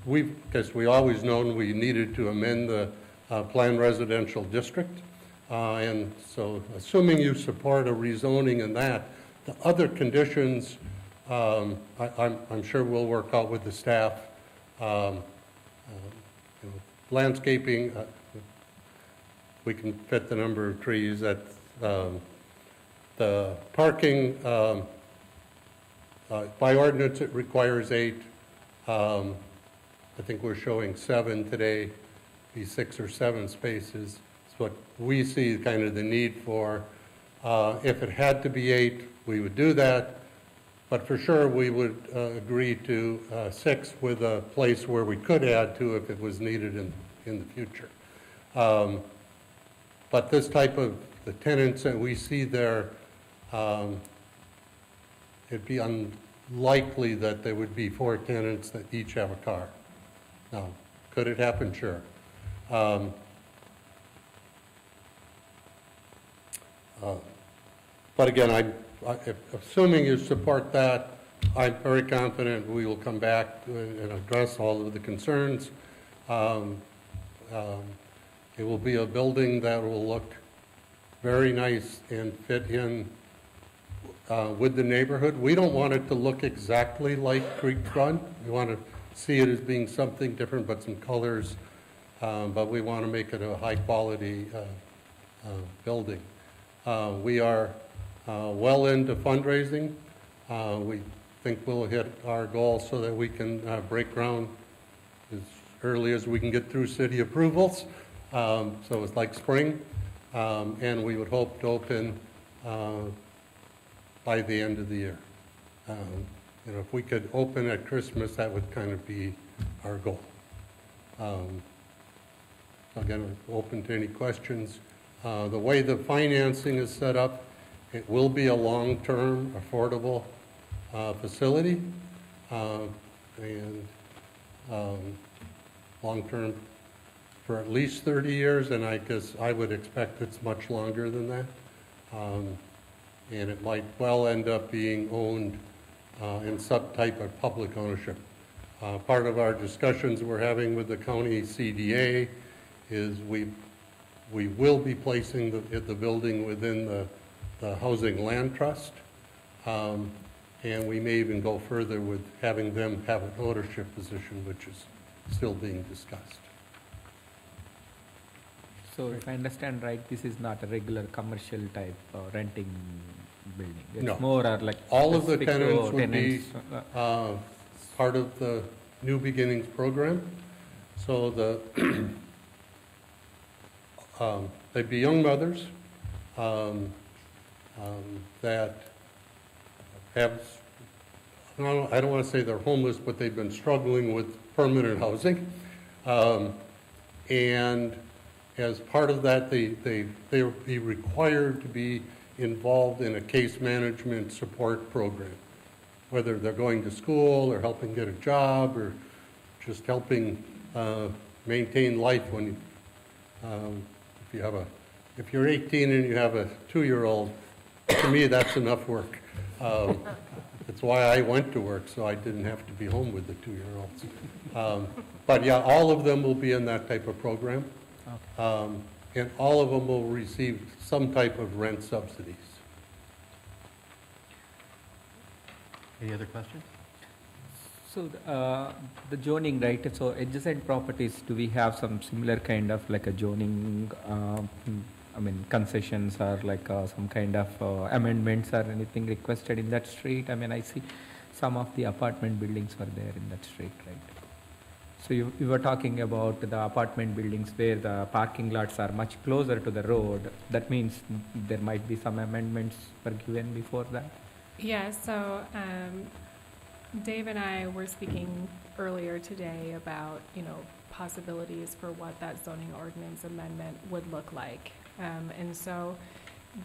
because we always known we needed to amend the planned residential district. And so assuming you support a rezoning in that, the other conditions, I'm sure we'll work out with the staff. Landscaping, we can fit the number of trees. That the parking, by ordinance, it requires 8. I think we're showing 7 today, be 6 or 7 spaces. It's what we see kind of the need for. If it had to be 8, we would do that. But for sure, we would agree to 6 with a place where we could add to if it was needed in the future. But this type of, the tenants that we see there, it'd be unlikely that there would be 4 tenants that each have a car. Now, could it happen? Sure. But again, assuming you support that, I'm very confident we will come back and address all of the concerns. It will be a building that will look very nice and fit in with the neighborhood. We don't want it to look exactly like Creek Front. We want to see it as being something different, but some colors. But we want to make it a high-quality building. We are well into fundraising. We think we'll hit our goal so that we can break ground as early as we can get through city approvals. So it's like spring. And we would hope to open by the end of the year. If we could open at Christmas, that would kind of be our goal. Again, I'm open to any questions. The way the financing is set up, it will be a long-term, affordable facility, and long-term for at least 30 years, and I guess I would expect it's much longer than that. And it might well end up being owned in some type of public ownership. Part of our discussions we're having with the county CDA is we will be placing the building within the Housing Land Trust, and we may even go further with having them have an ownership position, which is still being discussed. So if I understand right, this is not a regular commercial type renting building. It's No. more or like All of the specific to tenants would be tenants, part of the New Beginnings program. So they'd be young mothers that have, I don't want to say they're homeless, but they've been struggling with permanent housing. And as part of that, they would be required to be involved in a case management support program, whether they're going to school or helping get a job or just helping maintain life when if you're 18 and you have a 2-year-old, to me that's enough work. That's why I went to work, so I didn't have to be home with the 2-year-olds. But yeah, all of them will be in that type of program. Okay. And all of them will receive some type of rent subsidies. Any other questions? So the zoning, right? So adjacent properties, do we have some similar kind of like a zoning, concessions or like some kind of amendments or anything requested in that street? I see some of the apartment buildings were there in that street, right? So you were talking about the apartment buildings where the parking lots are much closer to the road. That means there might be some amendments were given before that? Yeah, so Dave and I were speaking earlier today about, possibilities for what that zoning ordinance amendment would look like. And so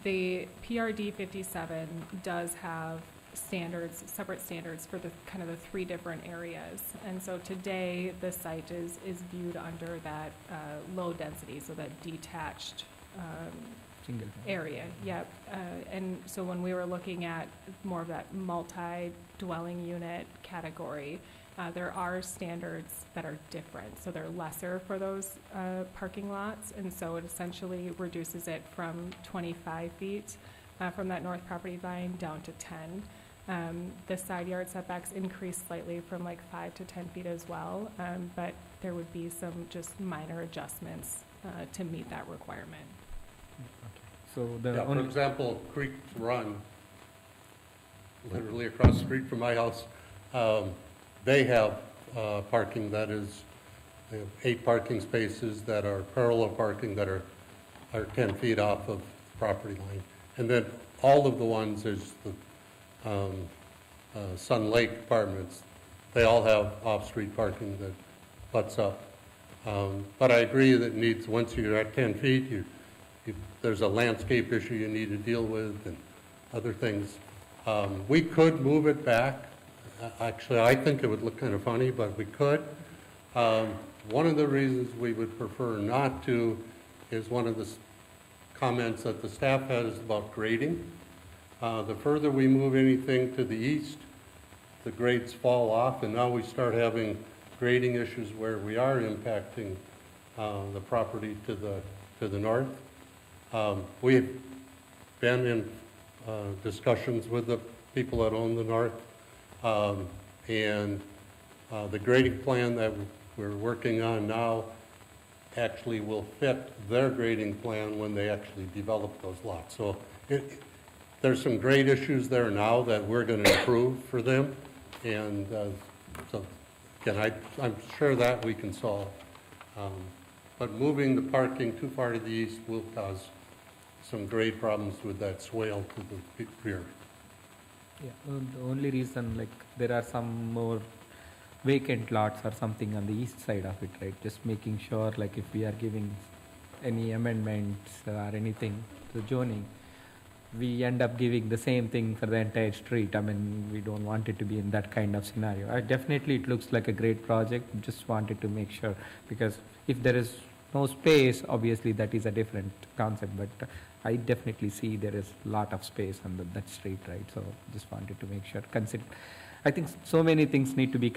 the PRD 57 does have standards, separate standards for the kind of the 3 different areas. And so today the site is viewed under that low density, so that detached Single. area, yep. And so when we were looking at more of that multi-dwelling unit category, there are standards that are different. So they're lesser for those parking lots, and so it essentially reduces it from 25 feet from that north property line down to 10. The side yard setbacks increase slightly from like 5 to 10 feet as well, but there would be some just minor adjustments to meet that requirement. So the Yeah, for only, example, Creek Run, literally across the street from my house, they have parking that is, they have 8 parking spaces that are parallel parking that are 10 feet off of the property line. And then all of the ones, there's the Sun Lake Apartments, they all have off-street parking that butts up. But I agree that needs, once you're at 10 feet, there's a landscape issue you need to deal with and other things. We could move it back. Actually, I think it would look kind of funny, but we could. One of the reasons we would prefer not to is one of the comments that the staff had is about grading. The further we move anything to the east, the grades fall off, and now we start having grading issues where we are impacting the property to the north. We've been in discussions with the people that own the north, and the grading plan that we're working on now actually will fit their grading plan when they actually develop those lots. So there's some grade issues there now that we're going to improve for them, and so again, I'm sure that we can solve. But moving the parking too far to the east will cause some grade problems with that swale to the rear. yeah, the only reason, like, there are some more vacant lots or something on the east side of it, right? Just making sure, like, if we are giving any amendments or anything to zoning, we end up giving the same thing for the entire street. I mean, we don't want it to be in that kind of scenario. Definitely, it looks like a great project. Just wanted to make sure, because if there is no space, obviously that is a different concept. But I definitely see there is a lot of space on that street, right? So just wanted to make sure. I think so many things need to be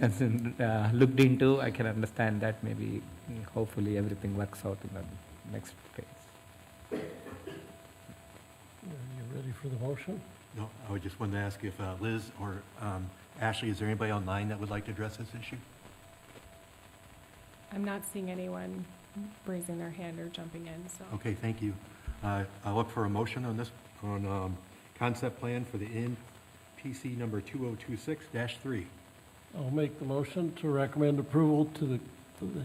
looked into. I can understand that. Maybe, hopefully, everything works out in the next phase. Are you ready for the motion? No, I would just wanted to ask if Liz or Ashley, is there anybody online that would like to address this issue? I'm not seeing anyone raising their hand or jumping in, so. Okay, thank you. I'll look for a motion on this, on concept plan for the inn, PC number 2026-3. I'll make the motion to recommend approval to the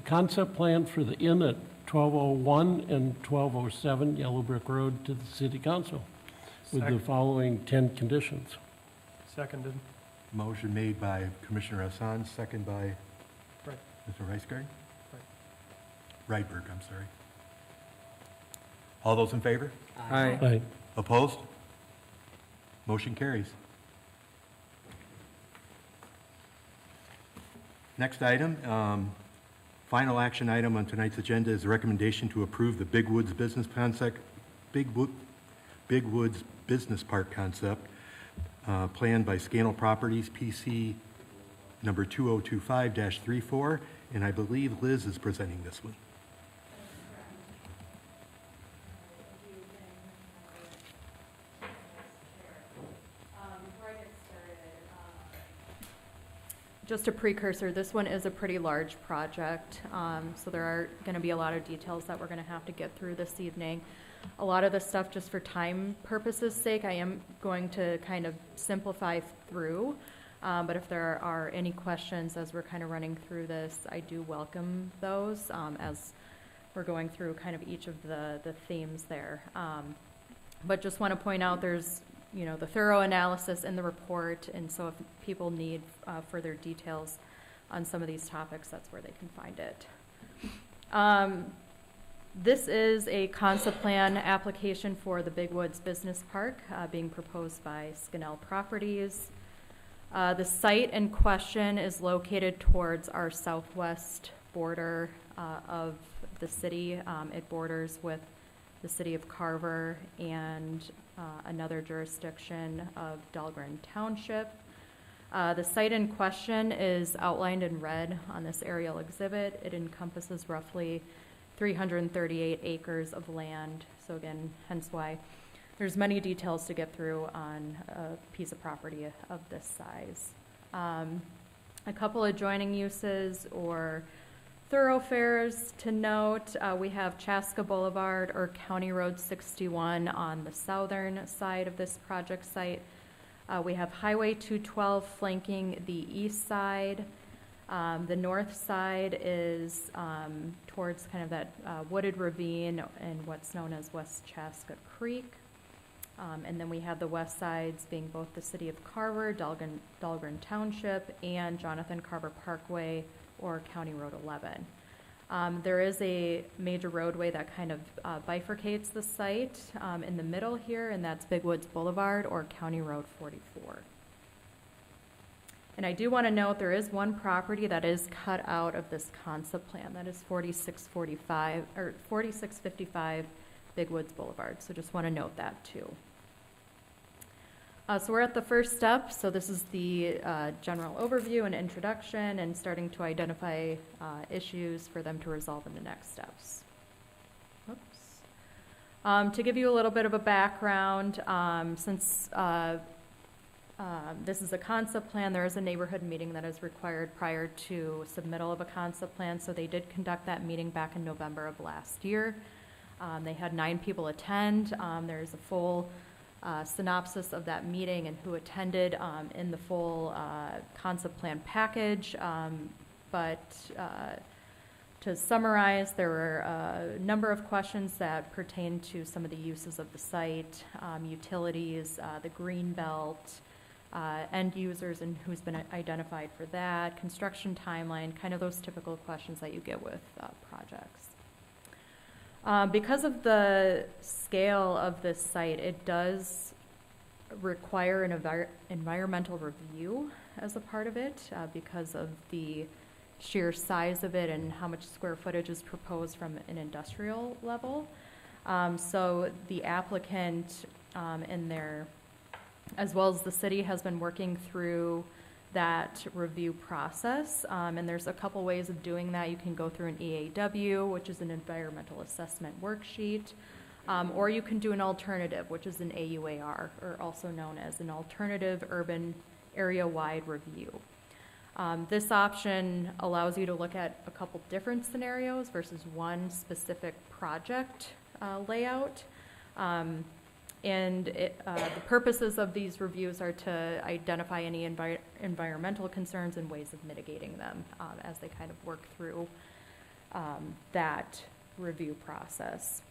concept plan for the inn at 1201 and 1207 Yellow Brick Road to the City Council with the following 10 conditions. Seconded. Motion made by Commissioner Hassan, second by Right. Mr. Reisgard? Rydberg, I'm sorry. All those in favor? Aye. Aye. Opposed? Motion carries. Next item, final action item on tonight's agenda is a recommendation to approve the Big Woods business concept, Big Woods Business Park concept, planned by Scannell Properties, PC number 2025-34, and I believe Liz is presenting this one. Just a precursor, this one is a pretty large project, so there are going to be a lot of details that we're going to have to get through this evening. A lot of the stuff, just for time purposes' sake, I am going to kind of simplify through, but if there are any questions as we're kind of running through this, I do welcome those as we're going through kind of each of the themes there. But just want to point out there's the thorough analysis in the report, and so if people need further details on some of these topics, that's where they can find it. This is a concept plan application for the Big Woods Business Park being proposed by Scannell Properties. The site in question is located towards our southwest border of the city. It borders with the city of Carver, and another jurisdiction of Dahlgren Township. The site in question is outlined in red on this aerial exhibit. It encompasses roughly 338 acres of land. So again, hence why there's many details to get through on a piece of property of this size. A couple adjoining uses or thoroughfares to note, we have Chaska Boulevard or County Road 61 on the southern side of this project site. We have Highway 212 flanking the east side. The north side is towards kind of that wooded ravine and what's known as West Chaska Creek. And then we have the west sides being both the city of Carver, Dahlgren Township, and Jonathan Carver Parkway or County Road 11. There is a major roadway that kind of bifurcates the site in the middle here, and that's Big Woods Boulevard or County Road 44. And I do want to note there is one property that is cut out of this concept plan. That is 4655 Big Woods Boulevard. So just want to note that too. So we're at the first step. So this is the general overview and introduction and starting to identify issues for them to resolve in the next steps. Oops. To give you a little bit of a background, since this is a concept plan, there is a neighborhood meeting that is required prior to submittal of a concept plan. So they did conduct that meeting back in November of last year. They had 9 people attend. There's a full synopsis of that meeting and who attended in the full concept plan package. But to summarize, there were a number of questions that pertain to some of the uses of the site, utilities, the green belt, end users and who's been identified for that, construction timeline, kind of those typical questions that you get with projects. Because of the scale of this site, it does require an environmental review as a part of it because of the sheer size of it and how much square footage is proposed from an industrial level. So the applicant as well as the city has been working through that review process, and there's a couple ways of doing that. You can go through an EAW, which is an environmental assessment worksheet, or you can do an alternative, which is an AUAR, or also known as an alternative urban area-wide review. This option allows you to look at a couple different scenarios versus one specific project layout. The purposes of these reviews are to identify any environmental concerns and ways of mitigating them as they kind of work through that review process.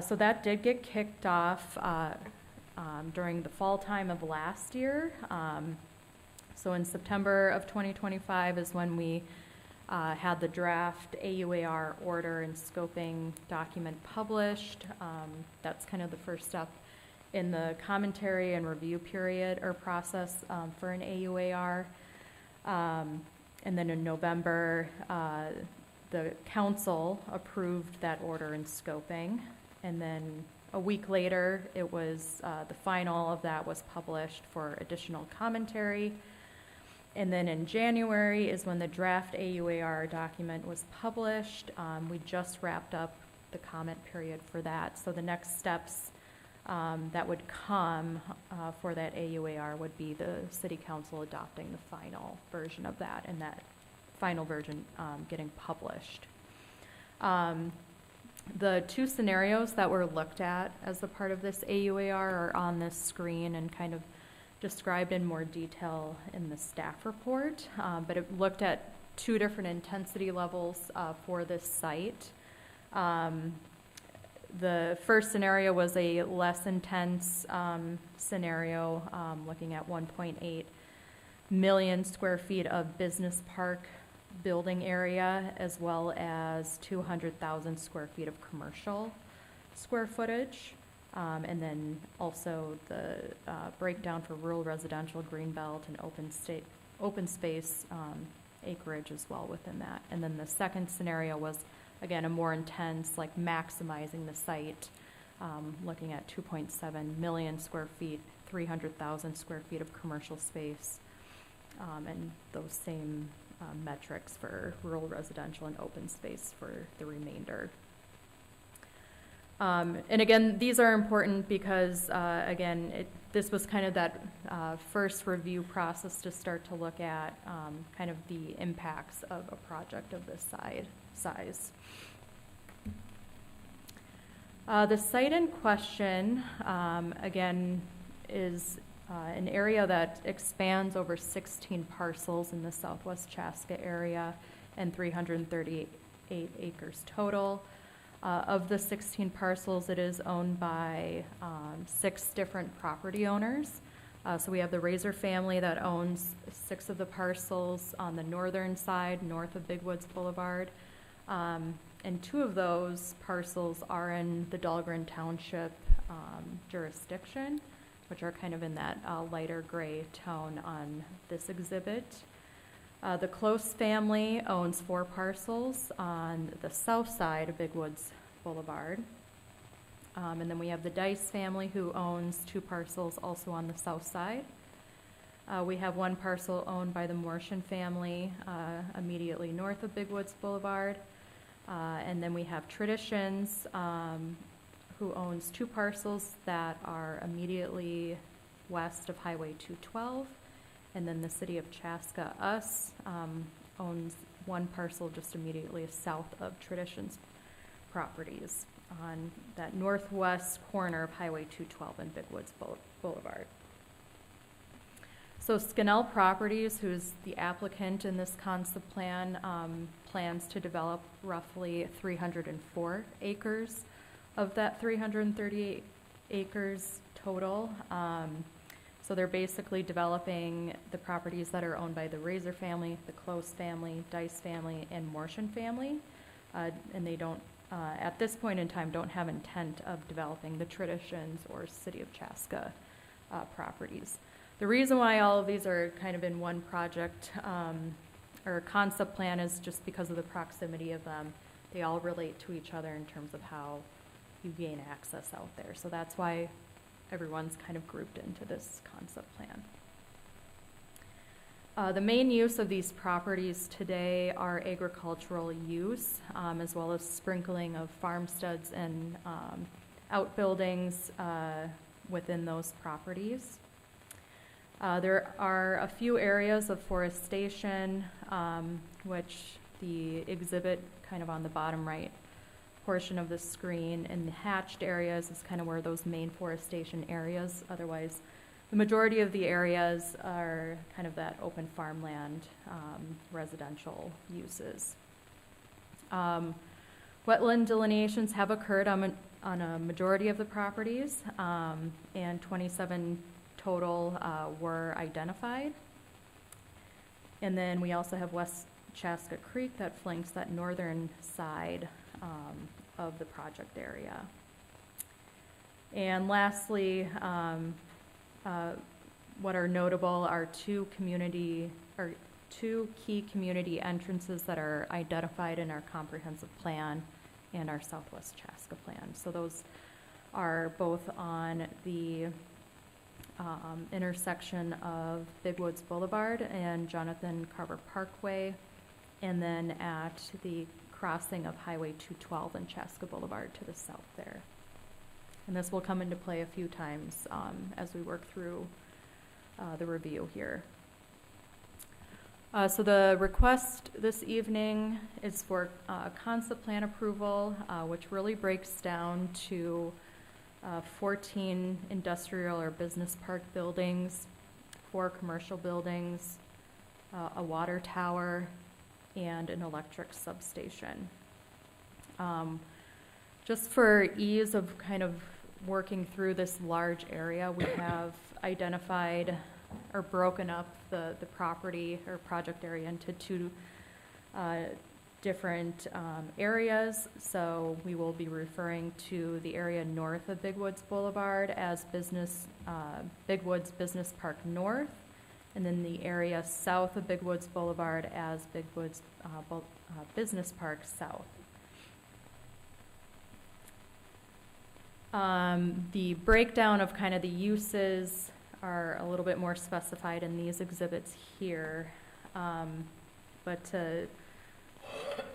So that did get kicked off during the fall time of last year. So in September of 2025 is when we had the draft AUAR order and scoping document published. That's kind of the first step in the commentary and review period or process for an AUAR. And then in November, the council approved that order and scoping. And then a week later, it was the final of that was published for additional commentary. And then in January is when the draft AUAR document was published. We just wrapped up the comment period for that. So the next steps that would come for that AUAR would be the city council adopting the final version of that and that final version getting published. The 2 scenarios that were looked at as a part of this AUAR are on this screen and kind of described in more detail in the staff report, but it looked at 2 different intensity levels for this site. The first scenario was a less intense scenario, looking at 1.8 million square feet of business park building area, as well as 200,000 square feet of commercial square footage. And then also the breakdown for rural residential, greenbelt, and open space acreage as well within that. And then the second scenario was, again, a more intense, like maximizing the site looking at 2.7 million square feet, 300,000 square feet of commercial space, and those same metrics for rural residential and open space for the remainder. And again, these are important because, again, this was kind of that first review process to start to look at kind of the impacts of a project of this size. The site in question, again, is an area that expands over 16 parcels in the southwest Chaska area and 338 acres total. Of the 16 parcels, it is owned by 6 different property owners. So we have the Razor family that owns 6 of the parcels on the northern side, north of Big Woods Boulevard. And 2 of those parcels are in the Dahlgren Township jurisdiction, which are kind of in that lighter gray tone on this exhibit. The Close family owns 4 parcels on the south side of Big Woods Boulevard. And then we have the Dice family who owns 2 parcels also on the south side. We have 1 parcel owned by the Morshan family immediately north of Big Woods Boulevard. And then we have Traditions who owns 2 parcels that are immediately west of Highway 212. And then the city of Chaska, us, owns 1 parcel just immediately south of Traditions properties on that northwest corner of Highway 212 and Big Woods Boulevard. So Scannell Properties, who's the applicant in this concept plan, plans to develop roughly 304 acres of that 338 acres total. So they're basically developing the properties that are owned by the Razor family, the Close family, Dice family, and Morshan family. And they don't, at this point in time, don't have intent of developing the Traditions or City of Chaska properties. The reason why all of these are kind of in one project or concept plan is just because of the proximity of them. They all relate to each other in terms of how you gain access out there. So that's why everyone's kind of grouped into this concept plan. The main use of these properties today are agricultural use, as well as sprinkling of farmsteads and outbuildings within those properties. There are a few areas of forestation, which the exhibit kind of on the bottom right portion of the screen, and the hatched areas is kind of where those main forestation areas. Otherwise, the majority of the areas are kind of that open farmland, residential uses. Wetland delineations have occurred on a majority of the properties, and 27 total were identified. And then we also have West Chaska Creek that flanks that northern side of the project area. And lastly, what are notable are 2 key community entrances that are identified in our comprehensive plan and our Southwest Chaska plan. So those are both on the intersection of Big Woods Boulevard and Jonathan Carver Parkway, and then at the crossing of Highway 212 and Chaska Boulevard to the south there. And this will come into play a few times as we work through the review here. So the request this evening is for concept plan approval, which really breaks down to 14 industrial or business park buildings, 4 commercial buildings, a water tower, and an electric substation. Just for ease of kind of working through this large area, we have identified or broken up the property or project area into 2 different areas. So we will be referring to the area north of Big Woods Boulevard as Big Woods Business Park North, and then the area south of Big Woods Boulevard as Big Woods Business Park South. The breakdown of kind of the uses are a little bit more specified in these exhibits here. But to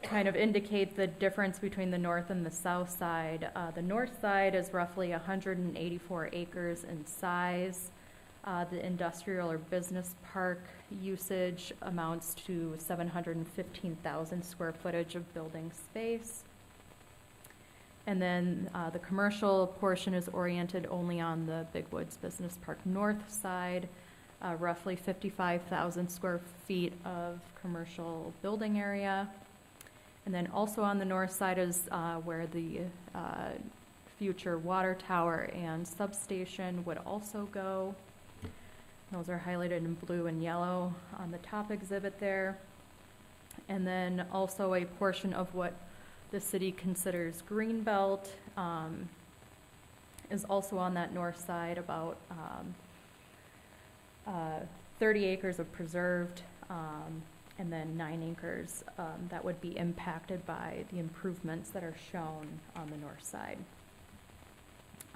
kind of indicate the difference between the north and the south side, the north side is roughly 184 acres in size. The industrial or business park usage amounts to 715,000 square footage of building space. And then the commercial portion is oriented only on the Big Woods Business Park north side, roughly 55,000 square feet of commercial building area. And then also on the north side is where the future water tower and substation would also go. Those are highlighted in blue and yellow on the top exhibit there. And then also a portion of what the city considers greenbelt is also on that north side, about 30 acres of preserved, and then 9 acres that would be impacted by the improvements that are shown on the north side.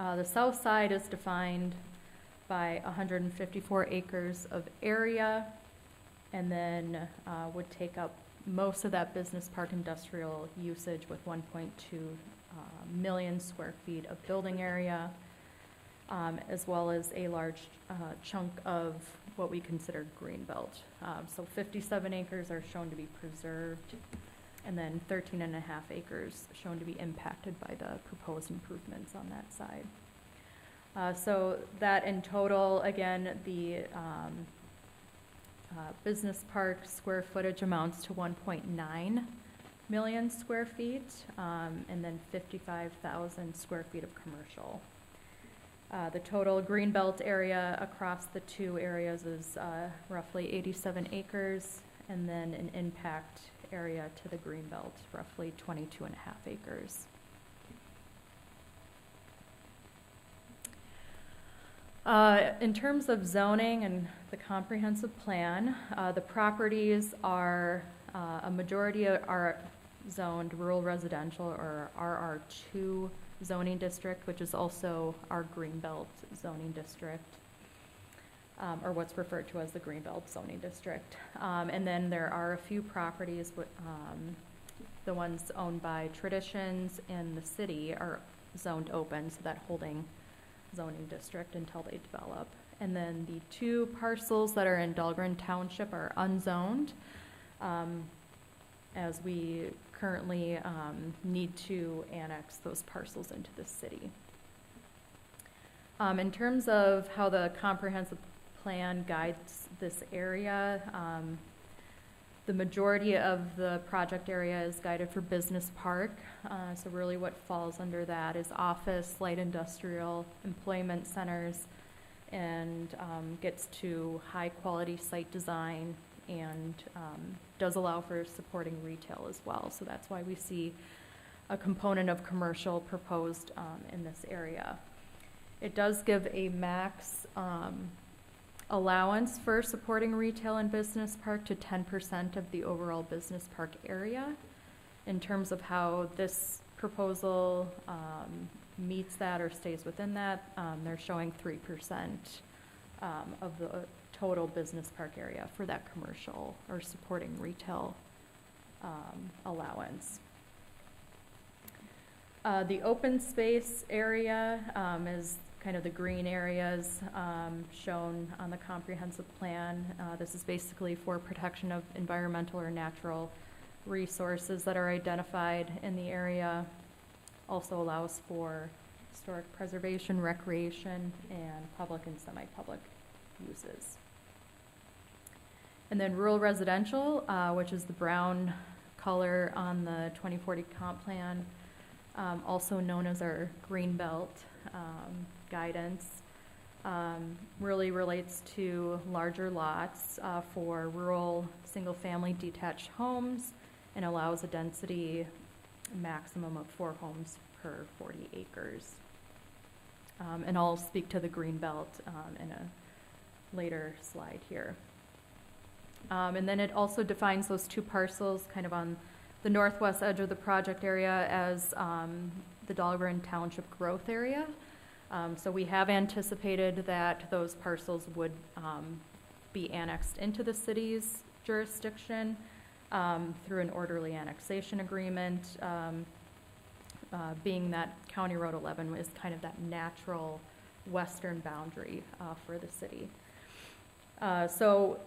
The south side is defined by 154 acres of area, and then would take up most of that business park industrial usage with 1.2 million square feet of building area, as well as a large chunk of what we consider greenbelt. So 57 acres are shown to be preserved, and then 13 and a half acres shown to be impacted by the proposed improvements on that side. So that in total, again, the business park square footage amounts to 1.9 million square feet, and then 55,000 square feet of commercial. The total greenbelt area across the two areas is roughly 87 acres, and then an impact area to the greenbelt, roughly 22 and a half acres. In terms of zoning and the comprehensive plan, the properties are, a majority are zoned rural residential or RR2 zoning district, which is also our Greenbelt zoning district, or what's referred to as the Greenbelt zoning district. And then there are a few properties, the ones owned by Traditions in the city are zoned open, so that holding zoning district until they develop. And then the 2 parcels that are in Dahlgren Township are unzoned, as we currently need to annex those parcels into the city. In terms of how the comprehensive plan guides this area, the majority of the project area is guided for business park. So really what falls under that is office, light industrial, employment centers, and gets to high quality site design, and does allow for supporting retail as well. So that's why we see a component of commercial proposed in this area. It does give a max allowance for supporting retail and business park to 10% of the overall business park area. In terms of how this proposal meets that or stays within that, they're showing 3% of the total business park area for that commercial or supporting retail allowance. The open space area is kind of the green areas shown on the comprehensive plan. This is basically for protection of environmental or natural resources that are identified in the area. Also allows for historic preservation, recreation, and public and semi-public uses. And then rural residential, which is the brown color on the 2040 comp plan, also known as our green belt guidance, really relates to larger lots for rural single-family detached homes, and allows a density maximum of 4 homes per 40 acres. And I'll speak to the green belt in a later slide here. And then it also defines those 2 parcels kind of on the northwest edge of the project area as the Dahlgren Township growth area. So we have anticipated that those parcels would be annexed into the city's jurisdiction through an orderly annexation agreement, being that County Road 11 is kind of that natural western boundary for the city. So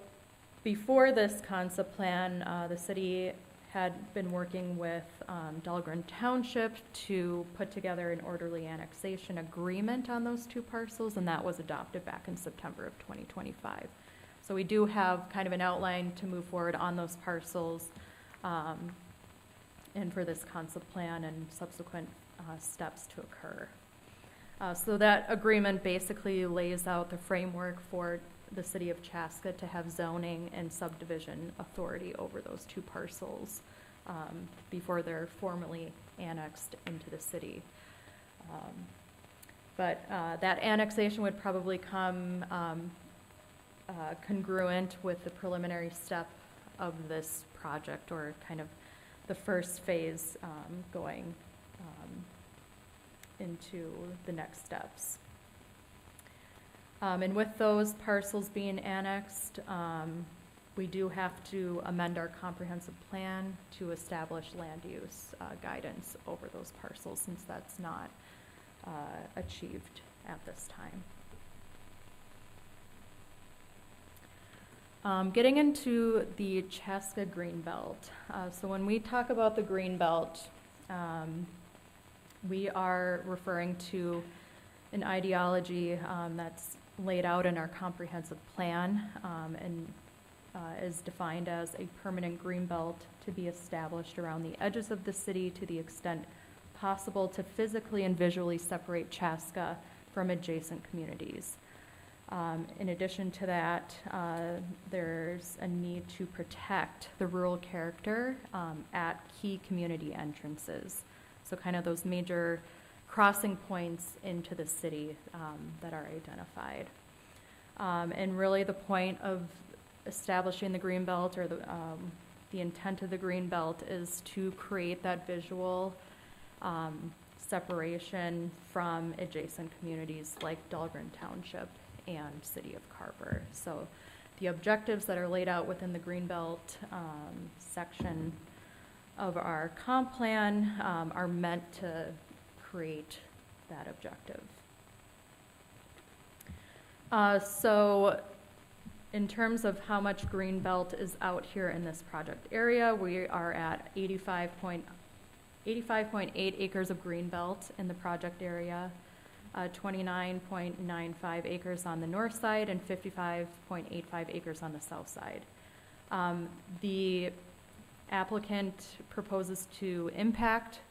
before this concept plan, the city had been working with Dahlgren Township to put together an orderly annexation agreement on those two parcels, and that was adopted back in September of 2025. So we do have kind of an outline to move forward on those parcels and for this concept plan and subsequent steps to occur. So that agreement basically lays out the framework for the city of Chaska to have zoning and subdivision authority over those two parcels before they're formally annexed into the city. But that annexation would probably come congruent with the preliminary step of this project, or kind of the first phase going into the next steps. And with those parcels being annexed, we do have to amend our comprehensive plan to establish land use guidance over those parcels, since that's not achieved at this time. Getting into the Chaska Greenbelt. So when we talk about the Greenbelt, we are referring to an ideology that's laid out in our comprehensive plan and is defined as a permanent greenbelt to be established around the edges of the city to the extent possible to physically and visually separate Chaska from adjacent communities. In addition to that, there's a need to protect the rural character at key community entrances. So kind of those major crossing points into the city that are identified. And really the point of establishing the Greenbelt, or the intent of the Greenbelt, is to create that visual separation from adjacent communities like Dahlgren Township and City of Carver. So the objectives that are laid out within the Greenbelt section of our comp plan are meant to create that objective. So in terms of how much Greenbelt is out here in this project area, we are at 85.8 acres of Greenbelt in the project area, 29.95 acres on the north side and 55.85 acres on the south side. The applicant proposes to impact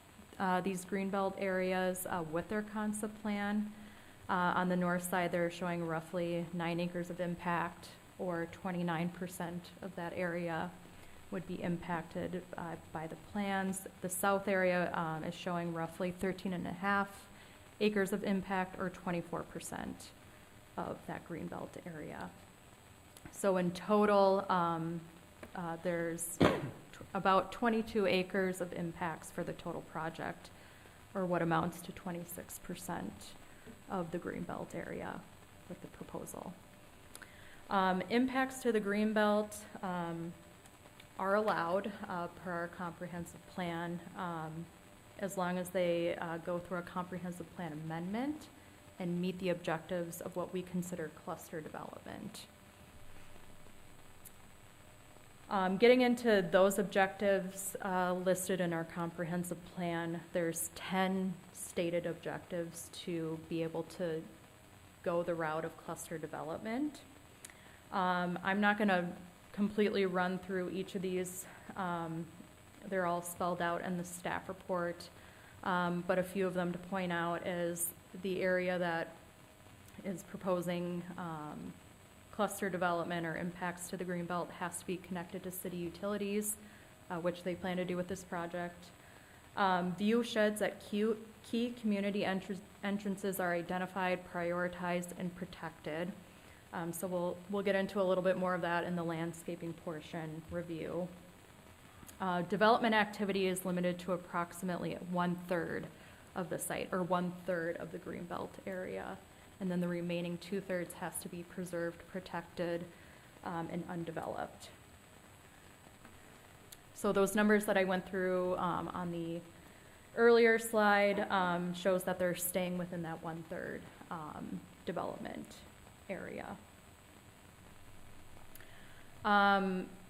these Greenbelt areas with their concept plan. On the north side, they're showing roughly 9 acres of impact, or 29% of that area would be impacted by the plans. The south area is showing roughly 13.5 acres of impact, or 24% of that Greenbelt area. So in total, there's about 22 acres of impacts for the total project, or what amounts to 26% of the Greenbelt area with the proposal. Impacts to the Greenbelt are allowed per our comprehensive plan, as long as they go through a comprehensive plan amendment and meet the objectives of what we consider cluster development. Getting into those objectives listed in our comprehensive plan, there's 10 stated objectives to be able to go the route of cluster development. I'm not going to completely run through each of these. They're all spelled out in the staff report, but a few of them to point out is the area that is proposing cluster development or impacts to the Greenbelt has to be connected to city utilities, which they plan to do with this project. View sheds at key community entrances are identified, prioritized, and protected. So we'll get into a little bit more of that in the landscaping portion review. Development activity is limited to approximately 1/3 of the site, or 1/3 of the greenbelt area. And then the remaining 2/3 has to be preserved, protected, and undeveloped. So those numbers that I went through on the earlier slide shows that they're staying within that 1/3 development area.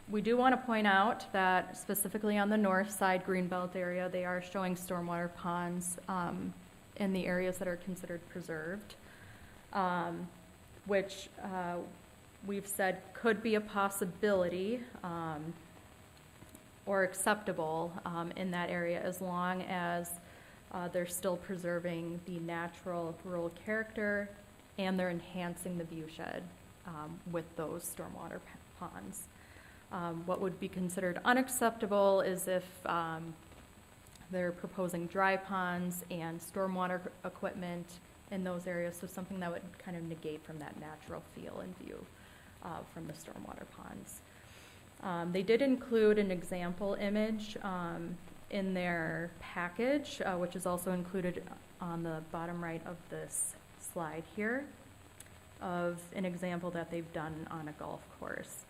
We do want to point out that specifically on the north side greenbelt area, they are showing stormwater ponds in the areas that are considered preserved, which we've said could be a possibility or acceptable in that area, as long as they're still preserving the natural rural character and they're enhancing the viewshed with those stormwater ponds. What would be considered unacceptable is if they're proposing dry ponds and stormwater equipment in those areas, so something that would kind of negate from that natural feel and view from the stormwater ponds. They did include an example image in their package, which is also included on the bottom right of this slide here, of an example that they've done on a golf course.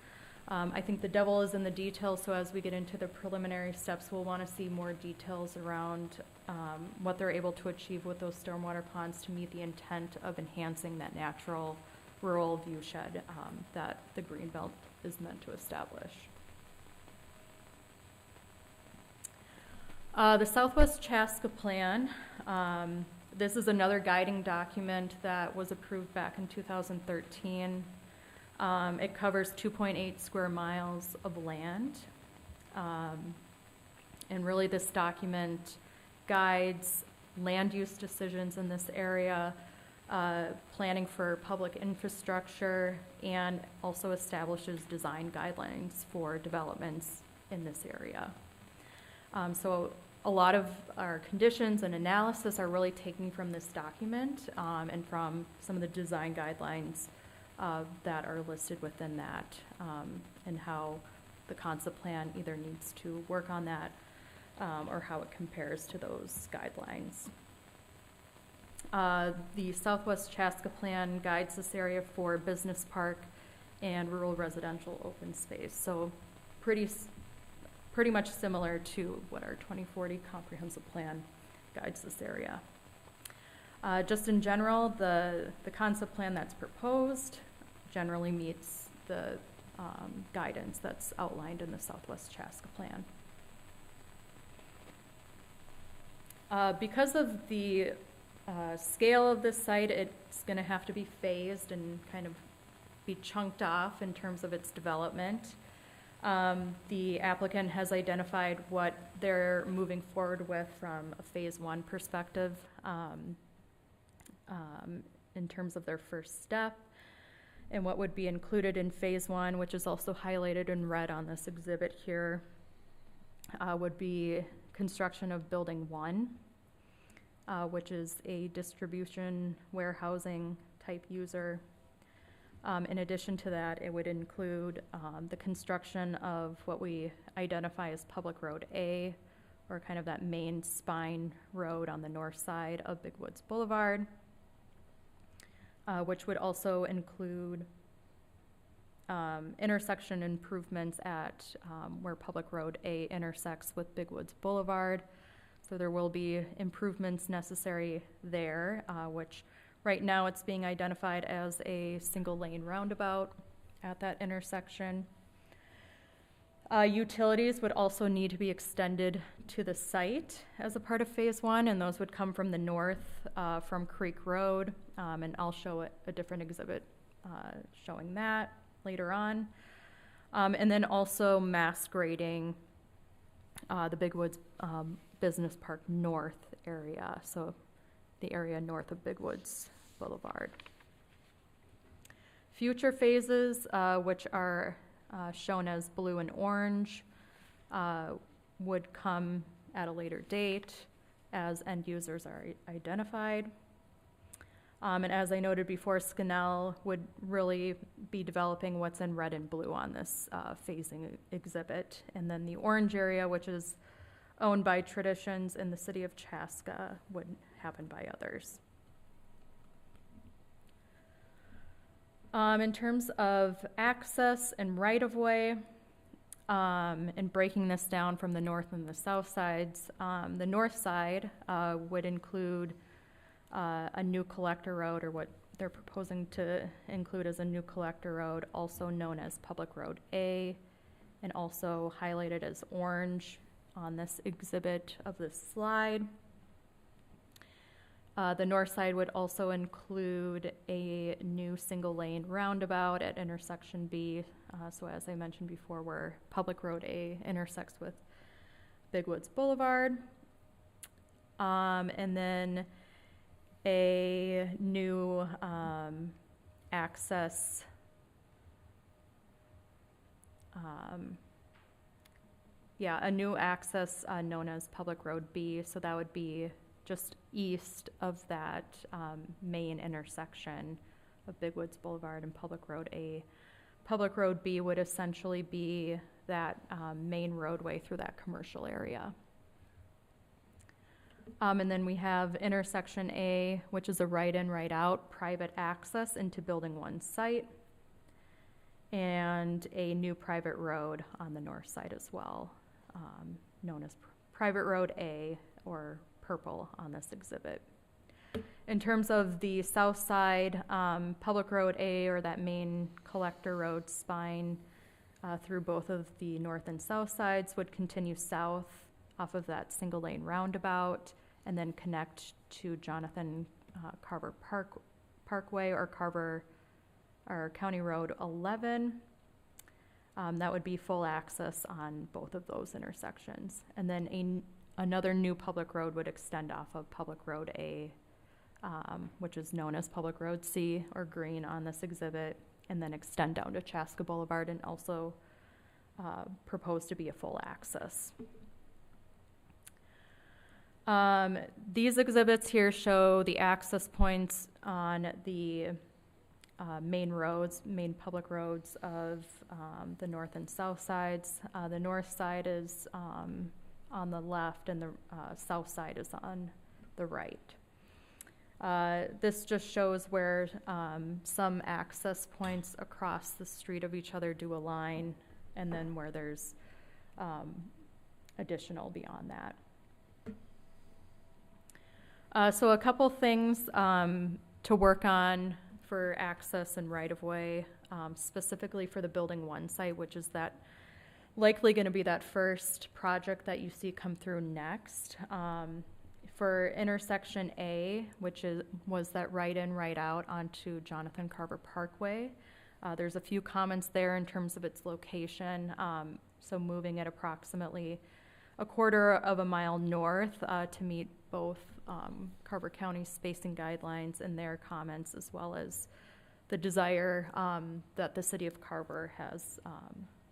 I think the devil is in the details, so as we get into the preliminary steps, we'll want to see more details around what they're able to achieve with those stormwater ponds to meet the intent of enhancing that natural rural viewshed that the greenbelt is meant to establish. The Southwest Chaska Plan, this is another guiding document that was approved back in 2013. It covers 2.8 square miles of land. And really this document guides land use decisions in this area, planning for public infrastructure, and also establishes design guidelines for developments in this area. So a lot of our conditions and analysis are really taken from this document and from some of the design guidelines that are listed within that, and how the concept plan either needs to work on that or how it compares to those guidelines. The Southwest Chaska Plan guides this area for business park and rural residential open space. So pretty much similar to what our 2040 comprehensive plan guides this area. Just in general, the concept plan that's proposed generally meets the guidance that's outlined in the Southwest Chaska Plan. Because of the scale of this site, it's going to have to be phased and kind of be chunked off in terms of its development. The applicant has identified what they're moving forward with from a phase 1 perspective in terms of their first step, and what would be included in phase 1, which is also highlighted in red on this exhibit here, would be construction of building 1, which is a distribution warehousing type user. In addition to that, it would include the construction of what we identify as Public Road A, or kind of that main spine road on the north side of Big Woods Boulevard, which would also include intersection improvements at where Public Road A intersects with Big Woods Boulevard. So there will be improvements necessary there, which right now it's being identified as a single lane roundabout at that intersection. Utilities would also need to be extended to the site as a part of phase 1, and those would come from the north from Creek Road, and I'll show a different exhibit showing that later on. And then also mass grading the Big Woods Business Park North area, so the area north of Big Woods Boulevard. Future phases, which are shown as blue and orange, would come at a later date as end users are identified. And as I noted before, Scannell would really be developing what's in red and blue on this phasing exhibit. And then the orange area, which is owned by Traditions in the city of Chaska would happen by others. In terms of access and right-of-way, and breaking this down from the north and the south sides, the north side would include a new collector road, or what they're proposing to include as a new collector road, also known as Public Road A, and also highlighted as orange on this exhibit of this slide. The north side would also include a new single-lane roundabout at intersection B. So as I mentioned before, where Public Road A intersects with Big Woods Boulevard. And then a new access a new access known as Public Road B. So that would be just east of that main intersection of Big Woods Boulevard and Public Road A. Public Road B would essentially be that main roadway through that commercial area. And then we have intersection A, which is a right-in, right-out private access into Building 1 site, and a new private road on the north side as well, known as Private Road A, or purple on this exhibit. In terms of the south side, Public Road A, or that main collector road spine through both of the north and south sides, would continue south off of that single lane roundabout and then connect to Jonathan Carver Parkway, or County Road 11. That would be full access on both of those intersections. And then another new public road would extend off of Public Road A, which is known as Public Road C, or green on this exhibit, and then extend down to Chaska Boulevard, and also proposed to be a full access. These exhibits here show the access points on the main public roads of the north and south sides. The north side is on the left, and the south side is on the right. This just shows where some access points across the street of each other do align, and then where there's additional beyond that. So a couple things to work on for access and right-of-way, specifically for the Building 1 site, which is that likely going to be that first project that you see come through next. For intersection A, which was that right-in, right-out onto Jonathan Carver Parkway, there's a few comments there in terms of its location. So moving it approximately a quarter of a mile north to meet both Carver County spacing guidelines and their comments, as well as the desire that the city of Carver has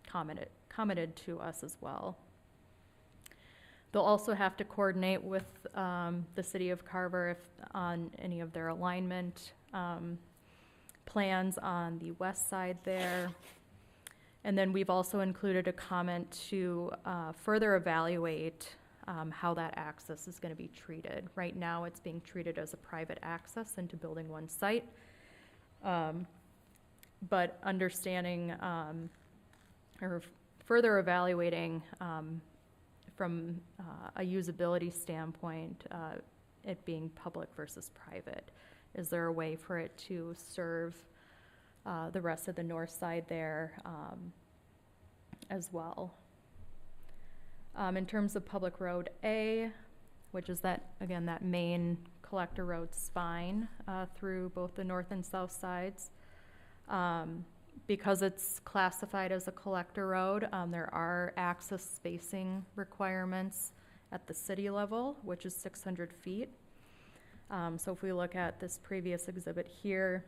commented to us as well. They'll also have to coordinate with the city of Carver on any of their alignment plans on the west side there. And then we've also included a comment to further evaluate how that access is going to be treated. Right now, it's being treated as a private access into Building 1 site. But understanding or further evaluating from a usability standpoint, it being public versus private. Is there a way for it to serve the rest of the north side there as well? In terms of Public Road A, which is that main collector road spine through both the north and south sides, because it's classified as a collector road, there are access spacing requirements at the city level, which is 600 feet. So if we look at this previous exhibit here,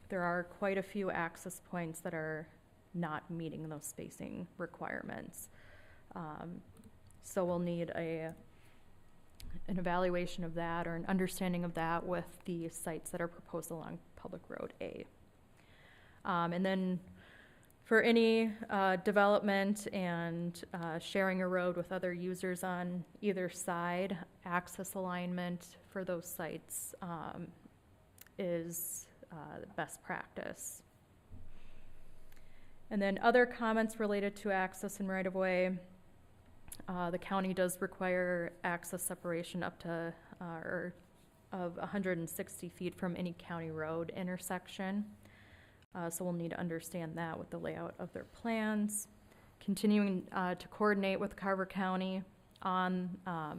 there are quite a few access points that are not meeting those spacing requirements. So we'll need an evaluation of that, or an understanding of that, with the sites that are proposed along Public Road A. And then For any development and sharing a road with other users on either side, access alignment for those sites is best practice. And then other comments related to access and right-of-way. The county does require access separation up to or of 160 feet from any county road intersection. So we'll need to understand that with the layout of their plans. Continuing to coordinate with Carver County on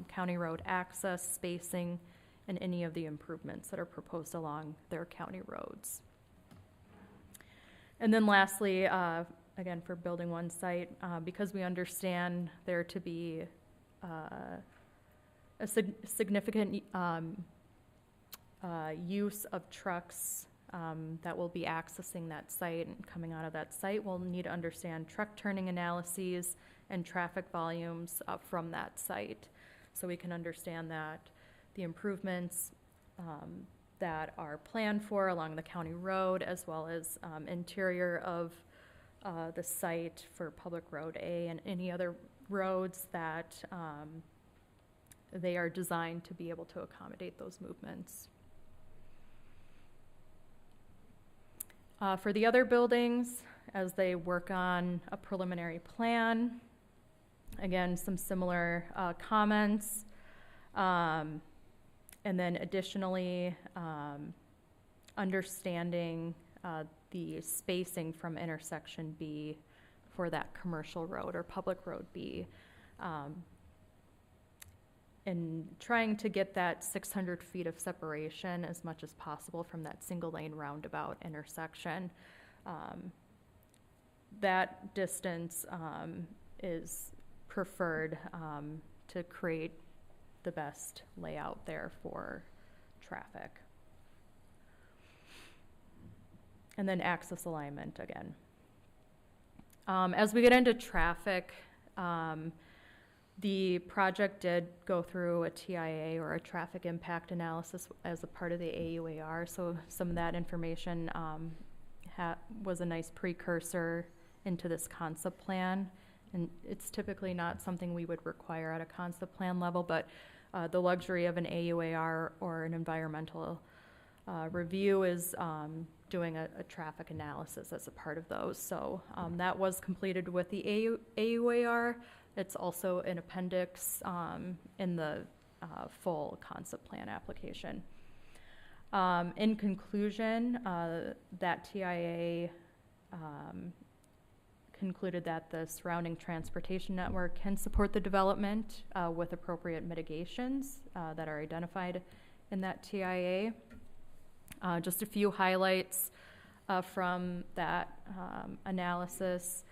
county road access, spacing, and any of the improvements that are proposed along their county roads. And then lastly, again, for building one site, because we understand there to be a significant use of trucks that will be accessing that site and coming out of that site, we'll need to understand truck turning analyses and traffic volumes from that site. So we can understand that the improvements that are planned for along the county road, as well as interior of the site for Public Road A and any other roads that they are designed to be able to accommodate those movements. For the other buildings, as they work on a preliminary plan, again, some similar comments. And then additionally, understanding the spacing from intersection B for that commercial road or public road B. And trying to get that 600 feet of separation as much as possible from that single lane roundabout intersection. That distance is preferred to create the best layout there for traffic. And then access alignment again. As we get into traffic, the project did go through a TIA or a traffic impact analysis as a part of the AUAR, so some of that information was a nice precursor into this concept plan. And it's typically not something we would require at a concept plan level, but the luxury of an AUAR or an environmental review is doing a traffic analysis as a part of those. So that was completed with the AUAR. It's also an appendix in the full concept plan application. In conclusion, that TIA concluded that the surrounding transportation network can support the development with appropriate mitigations that are identified in that TIA. Just a few highlights from that analysis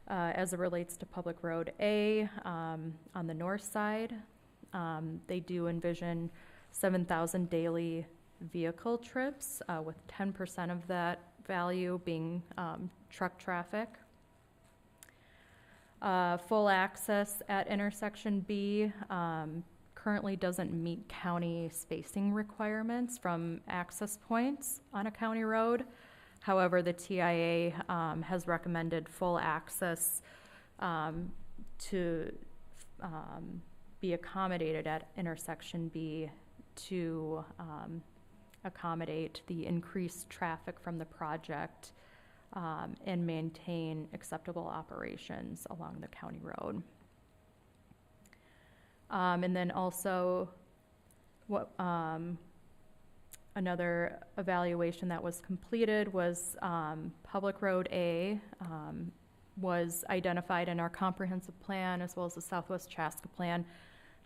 as it relates to Public Road A on the north side. They do envision 7,000 daily vehicle trips with 10% of that value being truck traffic. Full access at intersection B currently doesn't meet county spacing requirements from access points on a county road. However, the TIA has recommended full access to be accommodated at intersection B to accommodate the increased traffic from the project and maintain acceptable operations along the county road. And then also, another evaluation that was completed was Public Road A was identified in our comprehensive plan as well as the Southwest Chaska plan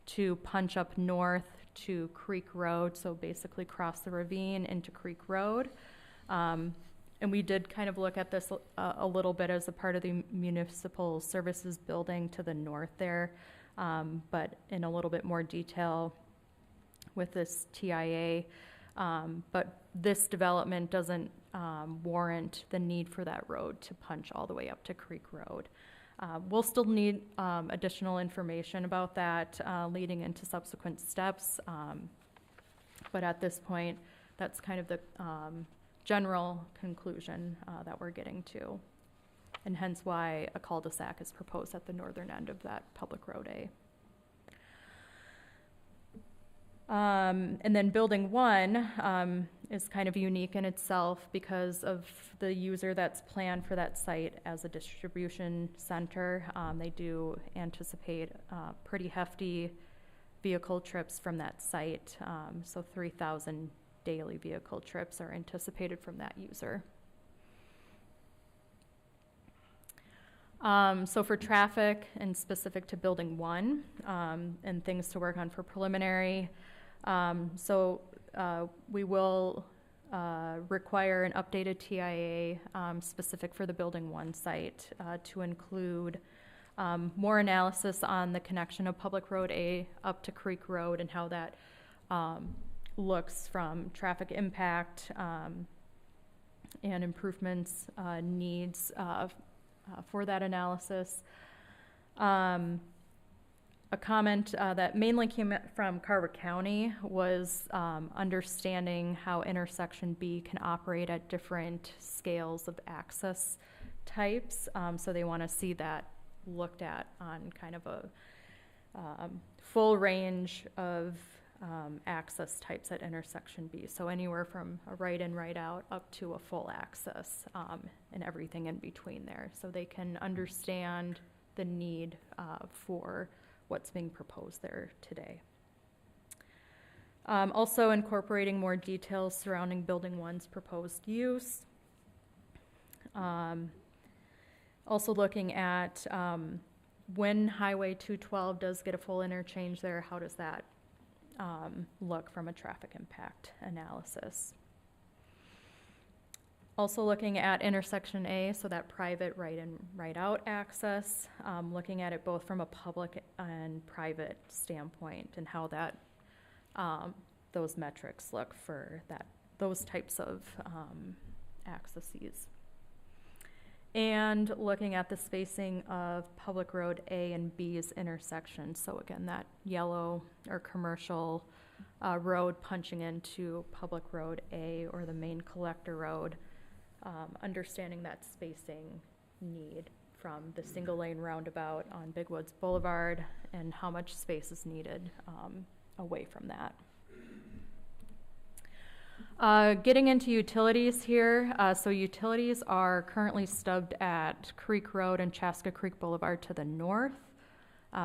to punch up north to Creek Road, so basically cross the ravine into Creek Road. And we did kind of look at this a little bit as a part of the municipal services building to the north there, but in a little bit more detail with this TIA. But this development doesn't warrant the need for that road to punch all the way up to Creek Road. We'll still need additional information about that leading into subsequent steps. But at this point, that's kind of the general conclusion that we're getting to. and hence why a cul-de-sac is proposed at the northern end of that public road A. And then building 1 is kind of unique in itself because of the user that's planned for that site as a distribution center. They do anticipate pretty hefty vehicle trips from that site. So 3,000 daily vehicle trips are anticipated from that user. So for traffic and specific to building 1 and things to work on for preliminary, we will require an updated TIA specific for the building 1 site to include more analysis on the connection of Public Road A up to Creek Road and how that looks from traffic impact and improvements needs for that analysis. A comment that mainly came from Carver County was understanding how intersection B can operate at different scales of access types. So they want to see that looked at on kind of a full range of access types at intersection B. So anywhere from a right in, right out up to a full access and everything in between there. So they can understand the need for what's being proposed there today. Also incorporating more details surrounding building 1's proposed use. Also looking at when Highway 212 does get a full interchange there, how does that look from a traffic impact analysis? Also looking at intersection A, so that private right in, right out access, looking at it both from a public and private standpoint and how that those metrics look for those types of accesses. And looking at the spacing of Public Road A and B's intersection. So again, that yellow or commercial road punching into Public Road A or the main collector road. Understanding that spacing need from the single lane roundabout on Big Woods Boulevard and how much space is needed away from that. Getting into utilities here. So utilities are currently stubbed at Creek Road and Chaska Creek Boulevard to the north.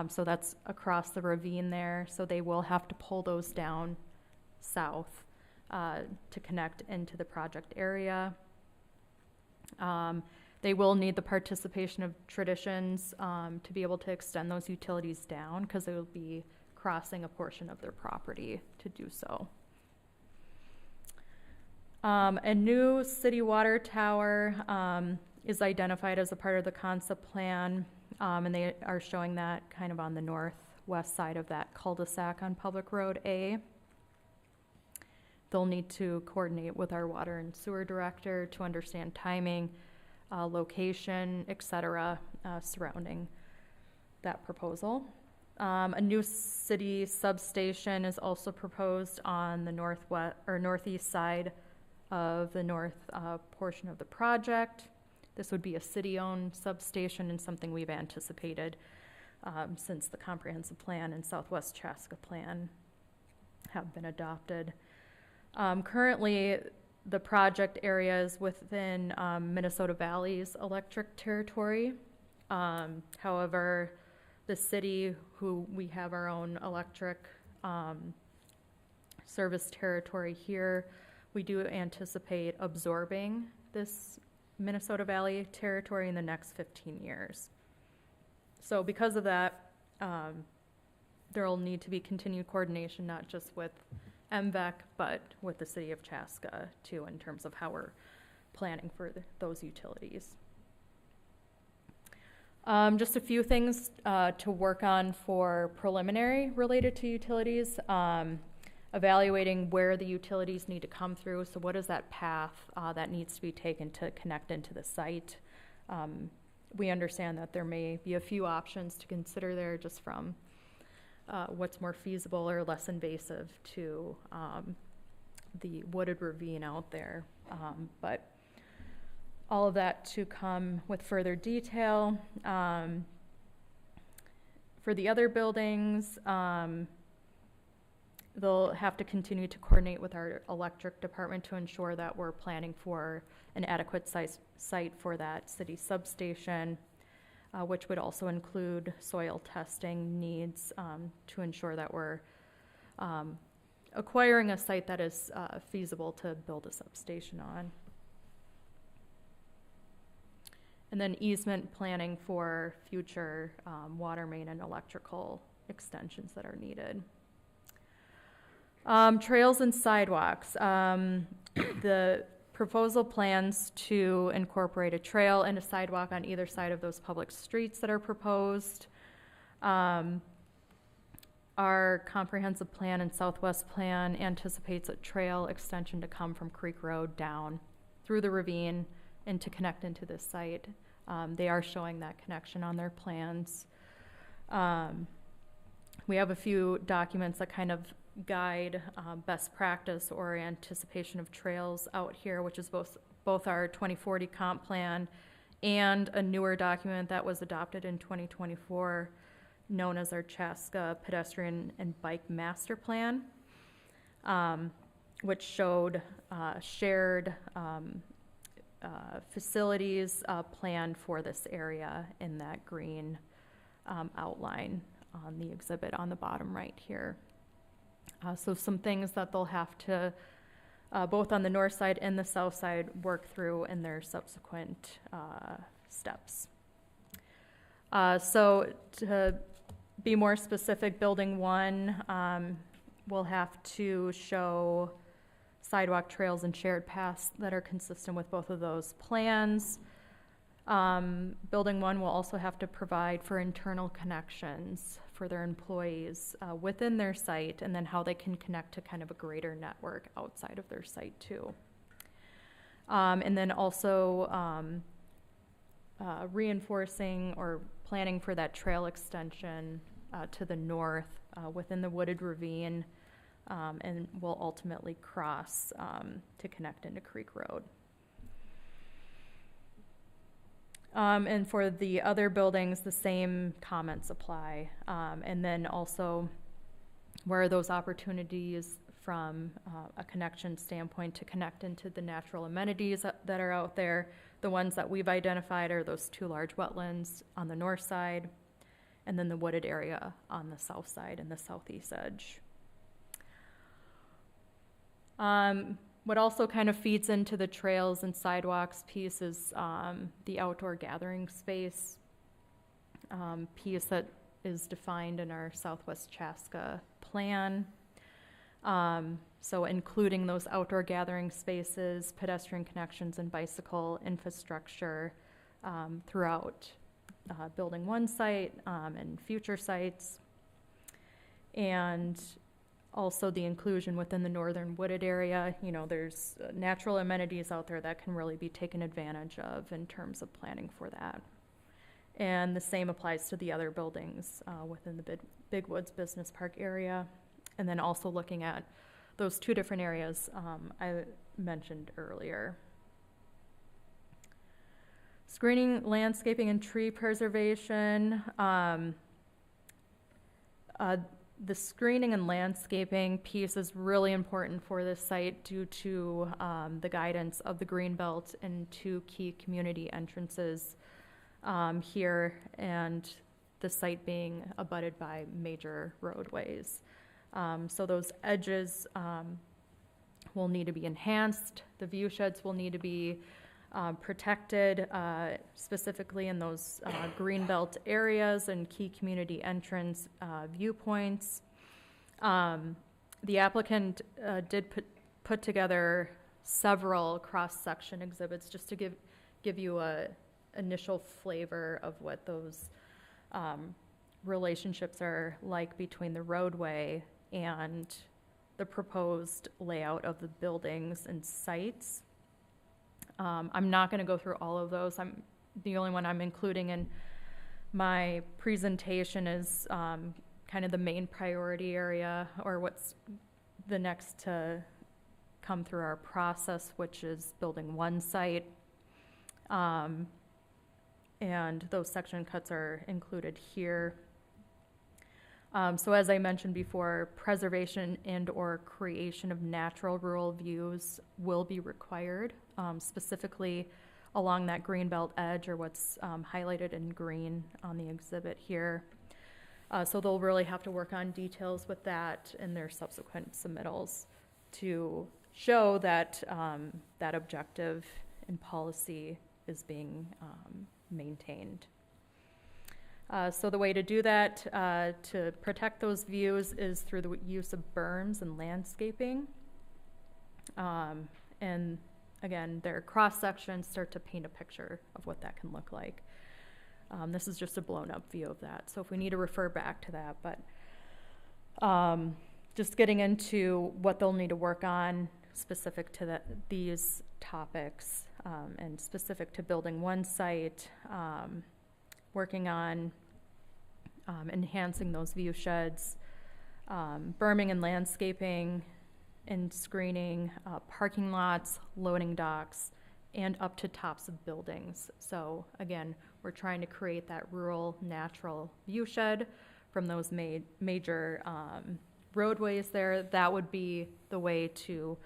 So that's across the ravine there. So they will have to pull those down south to connect into the project area. They will need the participation of Traditions to be able to extend those utilities down because they will be crossing a portion of their property to do so. A new city water tower is identified as a part of the concept plan, and they are showing that kind of on the northwest side of that cul-de-sac on Public Road A. They'll need to coordinate with our water and sewer director to understand timing, location, et cetera, surrounding that proposal. A new city substation is also proposed on the northwest or northeast side of the north portion of the project. This would be a city-owned substation and something we've anticipated since the comprehensive plan and Southwest Chaska plan have been adopted. Currently, the project area is within Minnesota Valley's electric territory. However, the city, who we have our own electric service territory here, we do anticipate absorbing this Minnesota Valley territory in the next 15 years. So because of that, there will need to be continued coordination, not just with MVEC, but with the city of Chaska too, in terms of how we're planning for those utilities. Just a few things to work on for preliminary related to utilities. Evaluating where the utilities need to come through. So what is that path that needs to be taken to connect into the site? We understand that there may be a few options to consider there just from what's more feasible or less invasive to the wooded ravine out there. But all of that to come with further detail. For the other buildings, they'll have to continue to coordinate with our electric department to ensure that we're planning for an adequate site for that city substation, which would also include soil testing needs to ensure that we're acquiring a site that is feasible to build a substation on. And then easement planning for future water main and electrical extensions that are needed. Trails and sidewalks. The proposal plans to incorporate a trail and a sidewalk on either side of those public streets that are proposed. Our comprehensive plan and Southwest plan anticipates a trail extension to come from Creek Road down through the ravine and to connect into this site. They are showing that connection on their plans. We have a few documents that kind of guide best practice or anticipation of trails out here, which is both our 2040 comp plan and a newer document that was adopted in 2024 known as our Chaska pedestrian and bike master plan, which showed shared facilities planned for this area in that green outline on the exhibit on the bottom right here. So some things that they'll have to, both on the north side and the south side, work through in their subsequent steps. So to be more specific, building 1 will have to show sidewalk, trails, and shared paths that are consistent with both of those plans. Building 1 will also have to provide for internal connections for their employees within their site, and then how they can connect to kind of a greater network outside of their site too. And then also reinforcing or planning for that trail extension to the north within the wooded ravine, and will ultimately cross to connect into Creek Road. And for the other buildings, the same comments apply. And then also, where are those opportunities from a connection standpoint to connect into the natural amenities that are out there? The ones that we've identified are those 2 large wetlands on the north side, and then the wooded area on the south side and the southeast edge. What also kind of feeds into the trails and sidewalks piece is the outdoor gathering space piece that is defined in our Southwest Chaska plan. So including those outdoor gathering spaces, pedestrian connections, and bicycle infrastructure throughout building 1 site and future sites. And also the inclusion within the northern wooded area. You know, there's natural amenities out there that can really be taken advantage of in terms of planning for that. And the same applies to the other buildings within the Big Woods Business Park area. And then also looking at those 2 different areas I mentioned earlier. Screening, landscaping, and tree preservation. The screening and landscaping piece is really important for this site due to the guidance of the Greenbelt and 2 key community entrances here, and the site being abutted by major roadways. So those edges will need to be enhanced. The view sheds will need to be protected, specifically in those greenbelt areas and key community entrance viewpoints. The applicant did put together several cross-section exhibits just to give you a initial flavor of what those relationships are like between the roadway and the proposed layout of the buildings and sites. I'm not going to go through all of those. The only one I'm including in my presentation is kind of the main priority area, or what's the next to come through our process, which is building 1 site. And those section cuts are included here. So as I mentioned before, preservation and/or creation of natural rural views will be required, specifically along that green belt edge, or what's highlighted in green on the exhibit here. So they'll really have to work on details with that in their subsequent submittals to show that that objective in policy is being maintained. So the way to do that, to protect those views, is through the use of berms and landscaping. And again, their cross-sections start to paint a picture of what that can look like. This is just a blown-up view of that, so if we need to refer back to that, but just getting into what they'll need to work on specific to these topics, and specific to building one site, working on enhancing those view sheds, berming and landscaping and screening, parking lots, loading docks, and up to tops of buildings. So again, we're trying to create that rural natural view shed from those major roadways there. That would be the way to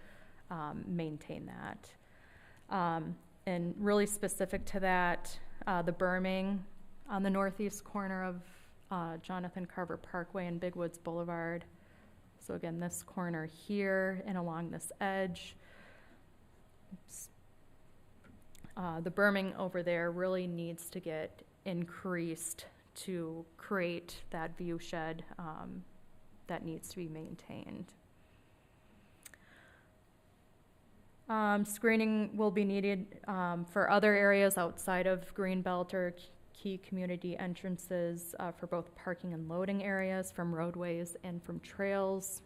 maintain that. And really specific to that, the berming on the northeast corner of Jonathan Carver Parkway and Big Woods Boulevard. So again, this corner here and along this edge. Oops. The berming over there really needs to get increased to create that view shed that needs to be maintained. Screening will be needed for other areas outside of Greenbelt or key community entrances for both parking and loading areas, from roadways and from trails.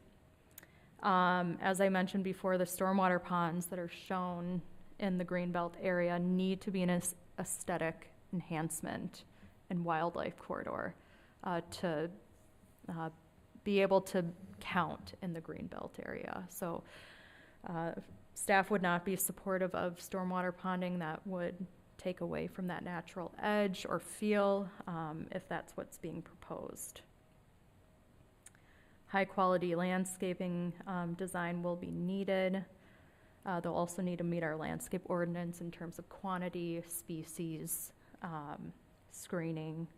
As I mentioned before, the stormwater ponds that are shown in the Greenbelt area need to be an aesthetic enhancement and wildlife corridor to be able to count in the Greenbelt area. So staff would not be supportive of stormwater ponding. That would take away from that natural edge or feel if that's what's being proposed. High quality landscaping design will be needed. They'll also need to meet our landscape ordinance in terms of quantity, species, screening,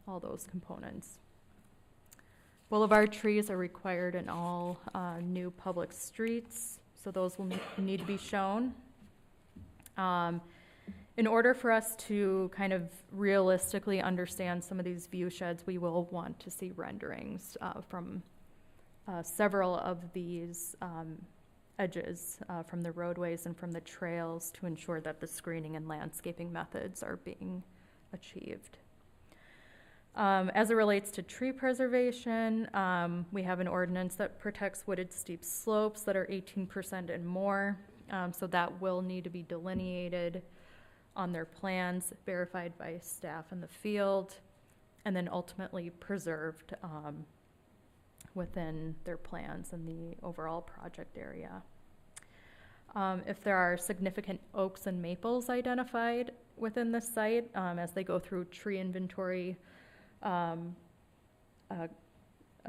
all those components. Boulevard trees are required in all new public streets, so those will need to be shown. In order for us to kind of realistically understand some of these view sheds, we will want to see renderings from several of these edges from the roadways and from the trails to ensure that the screening and landscaping methods are being achieved. As it relates to tree preservation, we have an ordinance that protects wooded steep slopes that are 18% and more. So that will need to be delineated on their plans, verified by staff in the field, and then ultimately preserved within their plans and the overall project area. If there are significant oaks and maples identified within the site, as they go through tree inventory, a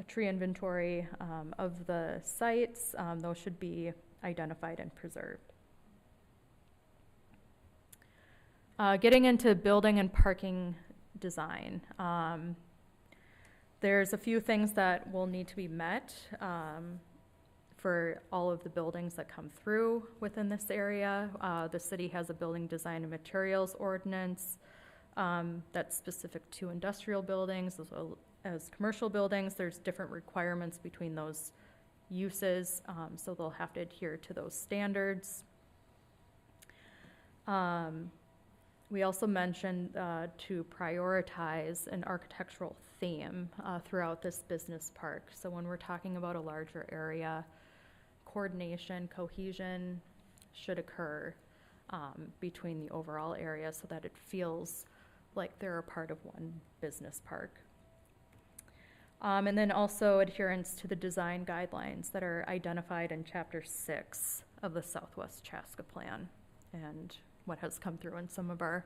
tree inventory of the sites, those should be identified and preserved. Getting into building and parking design. There's a few things that will need to be met for all of the buildings that come through within this area. The city has a building design and materials ordinance that's specific to industrial buildings as well as commercial buildings. There's different requirements between those uses, so they'll have to adhere to those standards. We also mentioned to prioritize an architectural theme throughout this business park. So when we're talking about a larger area, coordination, cohesion should occur between the overall area so that it feels like they're a part of one business park. And then also adherence to the design guidelines that are identified in Chapter 6 of the Southwest Chaska Plan. And what has come through in some of our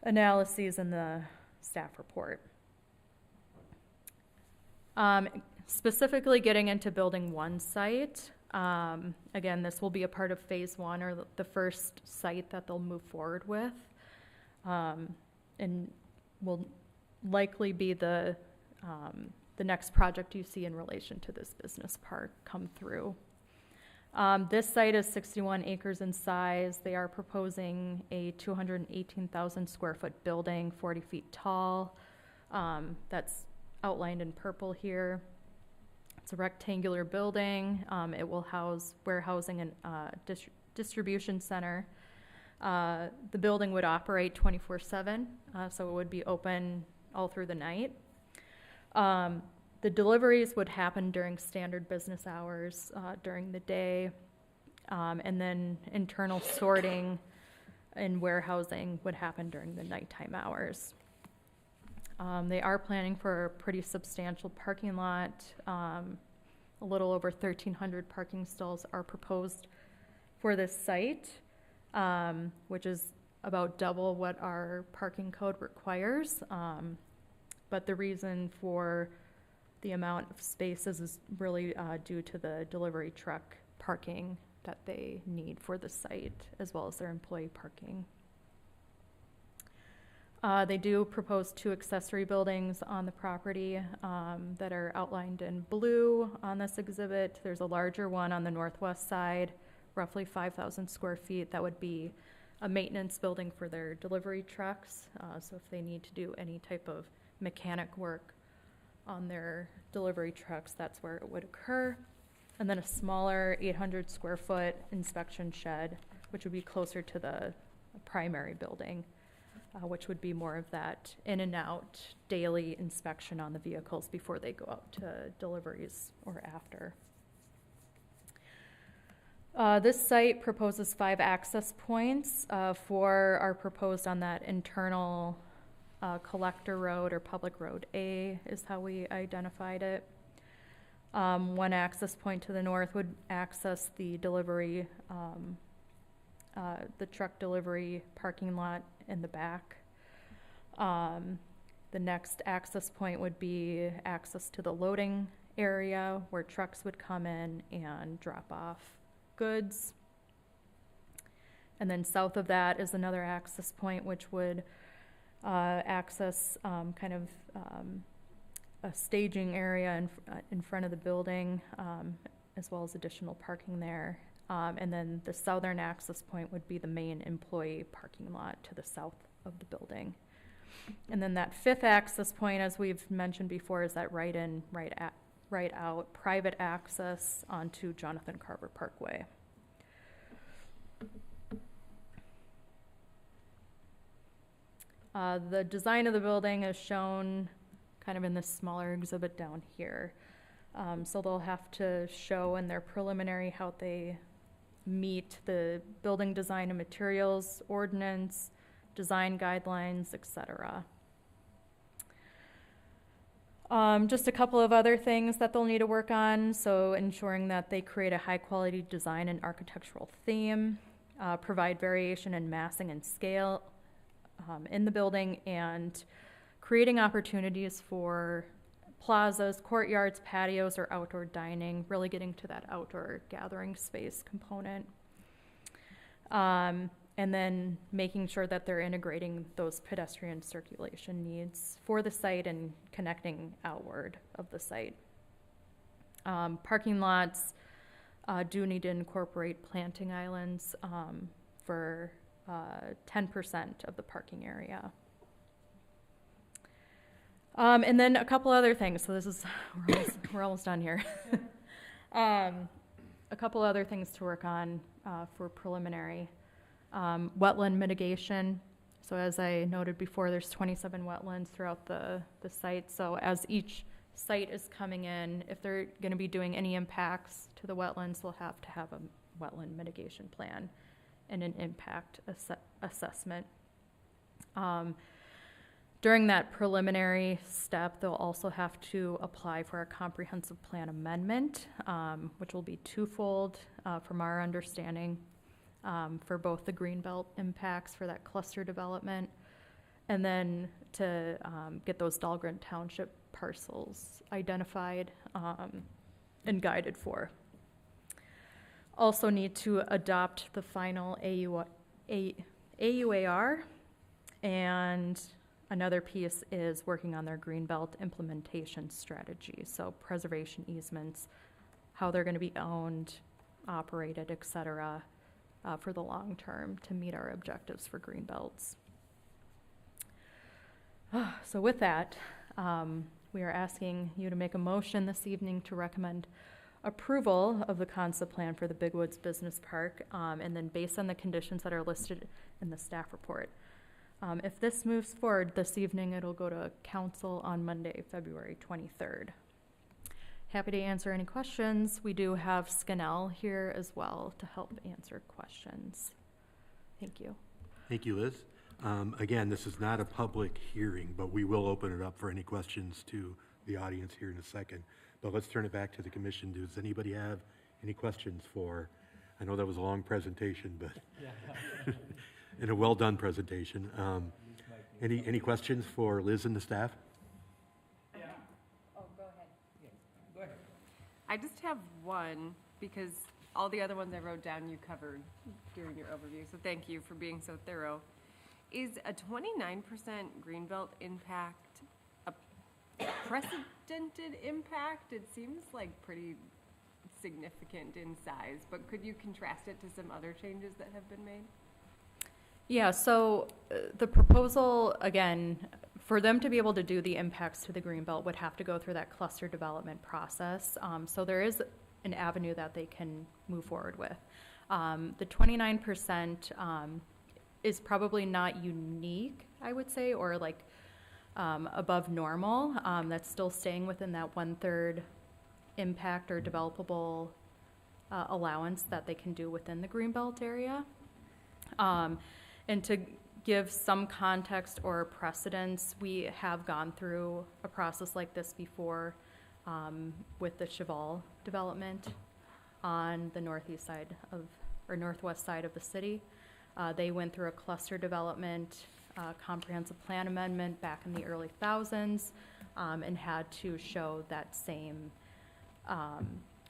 analyses in the staff report. Specifically getting into building 1 site, again, this will be a part of phase 1, or the first site that they'll move forward with, and will likely be the next project you see in relation to this business park come through. This site is 61 acres in size. They are proposing a 218,000 square foot building, 40 feet tall. That's outlined in purple here. It's a rectangular building. It will house warehousing and distribution center. The building would operate 24/7, so it would be open all through the night. The deliveries would happen during standard business hours during the day, and then internal sorting and warehousing would happen during the nighttime hours. They are planning for a pretty substantial parking lot. A little over 1,300 parking stalls are proposed for this site, which is about double what our parking code requires. But the reason for the amount of spaces is really due to the delivery truck parking that they need for the site, as well as their employee parking. They do propose 2 accessory buildings on the property that are outlined in blue on this exhibit. There's a larger one on the northwest side, roughly 5,000 square feet. That would be a maintenance building for their delivery trucks. So if they need to do any type of mechanic work on their delivery trucks, that's where it would occur. And then a smaller 800 square foot inspection shed, which would be closer to the primary building, which would be more of that in and out daily inspection on the vehicles before they go out to deliveries or after. This site proposes 5 access points. 4 are proposed on that internal collector road, or public road A is how we identified it. 1 access point to the north would access the delivery, the truck delivery parking lot in the back. The next access point would be access to the loading area where trucks would come in and drop off goods. And then south of that is another access point, which would access kind of a staging area in front of the building, as well as additional parking there. And then the southern access point would be the main employee parking lot to the south of the building. And then that 5th access point, as we've mentioned before, is that right out private access onto Jonathan Carver Parkway. The design of the building is shown kind of in this smaller exhibit down here. So they'll have to show in their preliminary how they meet the building design and materials ordinance, design guidelines, etc. Just a couple of other things that they'll need to work on. So ensuring that they create a high quality design and architectural theme, provide variation in massing and scale in the building, and creating opportunities for plazas, courtyards, patios, or outdoor dining, really getting to that outdoor gathering space component. And then making sure that they're integrating those pedestrian circulation needs for the site and connecting outward of the site. Parking lots do need to incorporate planting islands for 10% of the parking area. And then a couple other things. So this is, we're almost done here. A couple other things to work on for preliminary. Wetland mitigation. So as I noted before, there's 27 wetlands throughout the site. So as each site is coming in, if they're going to be doing any impacts to the wetlands, they'll have to have a wetland mitigation plan and an impact assessment. During that preliminary step, they'll also have to apply for a comprehensive plan amendment, which will be twofold from our understanding. for both the greenbelt impacts for that cluster development, and then to get those Dahlgren Township parcels identified and guided for. Also need to adopt the final AUAR, and another piece is working on their greenbelt implementation strategy, so preservation easements, how they're going to be owned, operated, et cetera, for the long term to meet our objectives for greenbelts. So with that, we are asking you to make a motion this evening to recommend approval of the concept plan for the Big Woods Business Park, and then based on the conditions that are listed in the staff report. If this moves forward this evening, it'll go to council on Monday, February 23rd. Happy to answer any questions. We do have Scannell here as well to help answer questions. Thank you. Thank you, Liz. Again, this is not a public hearing, but we will open it up for any questions to the audience here in a second. But let's turn it back to the commission. Does anybody have any questions for, I know that was a long presentation, but and a well-done presentation. Any questions for Liz and the staff? I just have one, because all the other ones I wrote down you covered during your overview, so thank you for being so thorough. Is a 29% greenbelt impact a precedented impact? It seems like pretty significant in size, but could you contrast it to some other changes that have been made? Yeah, so the proposal, again, for them to be able to do the impacts to the greenbelt would have to go through that cluster development process. So there is an avenue that they can move forward with. The 29% is probably not unique, I would say, or like above normal. That's still staying within that 1/3 impact or developable allowance that they can do within the greenbelt area. And to give some context or precedence, we have gone through a process like this before with the Cheval development on the northeast side of, or northwest side of the city. They went through a cluster development comprehensive plan amendment back in the early thousands and had to show that same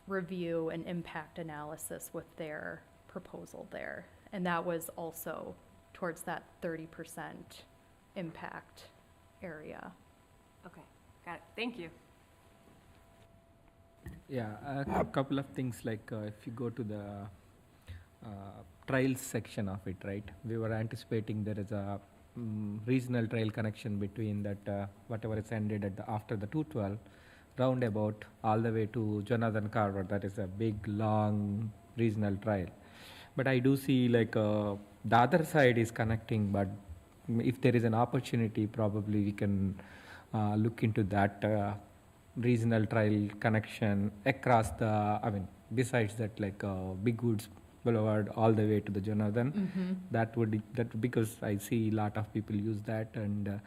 review and impact analysis with their proposal there. And that was also towards that 30% impact area. Okay, got it. Thank you. Yeah, a couple of things like if you go to the trails section of it, right? We were anticipating there is a regional trail connection between that whatever is ended at after the 212 roundabout all the way to Jonathan Carver. That is a big, long regional trail. But I do see like the other side is connecting, but if there is an opportunity, probably we can look into that regional trail connection across the, I mean, besides that, like Big Woods Boulevard all the way to the Jonathan. Mm-hmm. That would, because I see a lot of people use that, and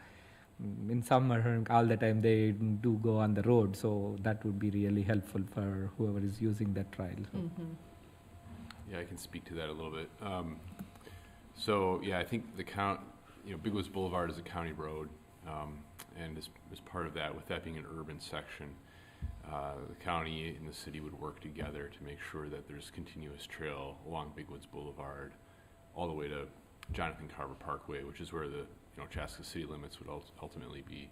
in summer all the time they do go on the road, so that would be really helpful for whoever is using that trail. So. Mm-hmm. Yeah, I can speak to that a little bit. So yeah, I think Big Woods Boulevard is a county road, and as part of that, with that being an urban section, the county and the city would work together to make sure that there's continuous trail along Big Woods Boulevard all the way to Jonathan Carver Parkway, which is where the Chaska city limits would ultimately be.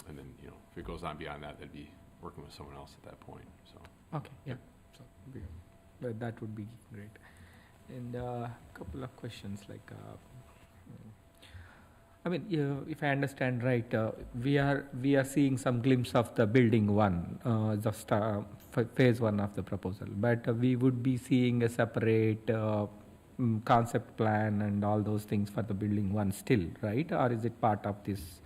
And then if it goes on beyond that, they'd be working with someone else at that point. So okay, yeah, so that would be great. And a couple of questions like. I mean, if I understand right, we are seeing some glimpse of the building one, phase one of the proposal, but we would be seeing a separate concept plan and all those things for the building one still, right? Or is it part of this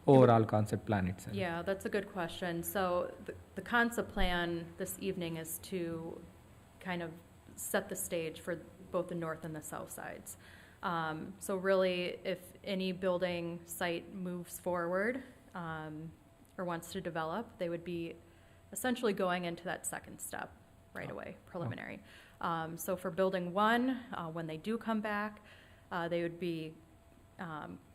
overall concept plan itself? Yeah, that's a good question. So the concept plan this evening is to kind of set the stage for both the north and the south sides. So really, if any building site moves forward or wants to develop, they would be essentially going into that second step right away, preliminary. So for building one, when they do come back, they would be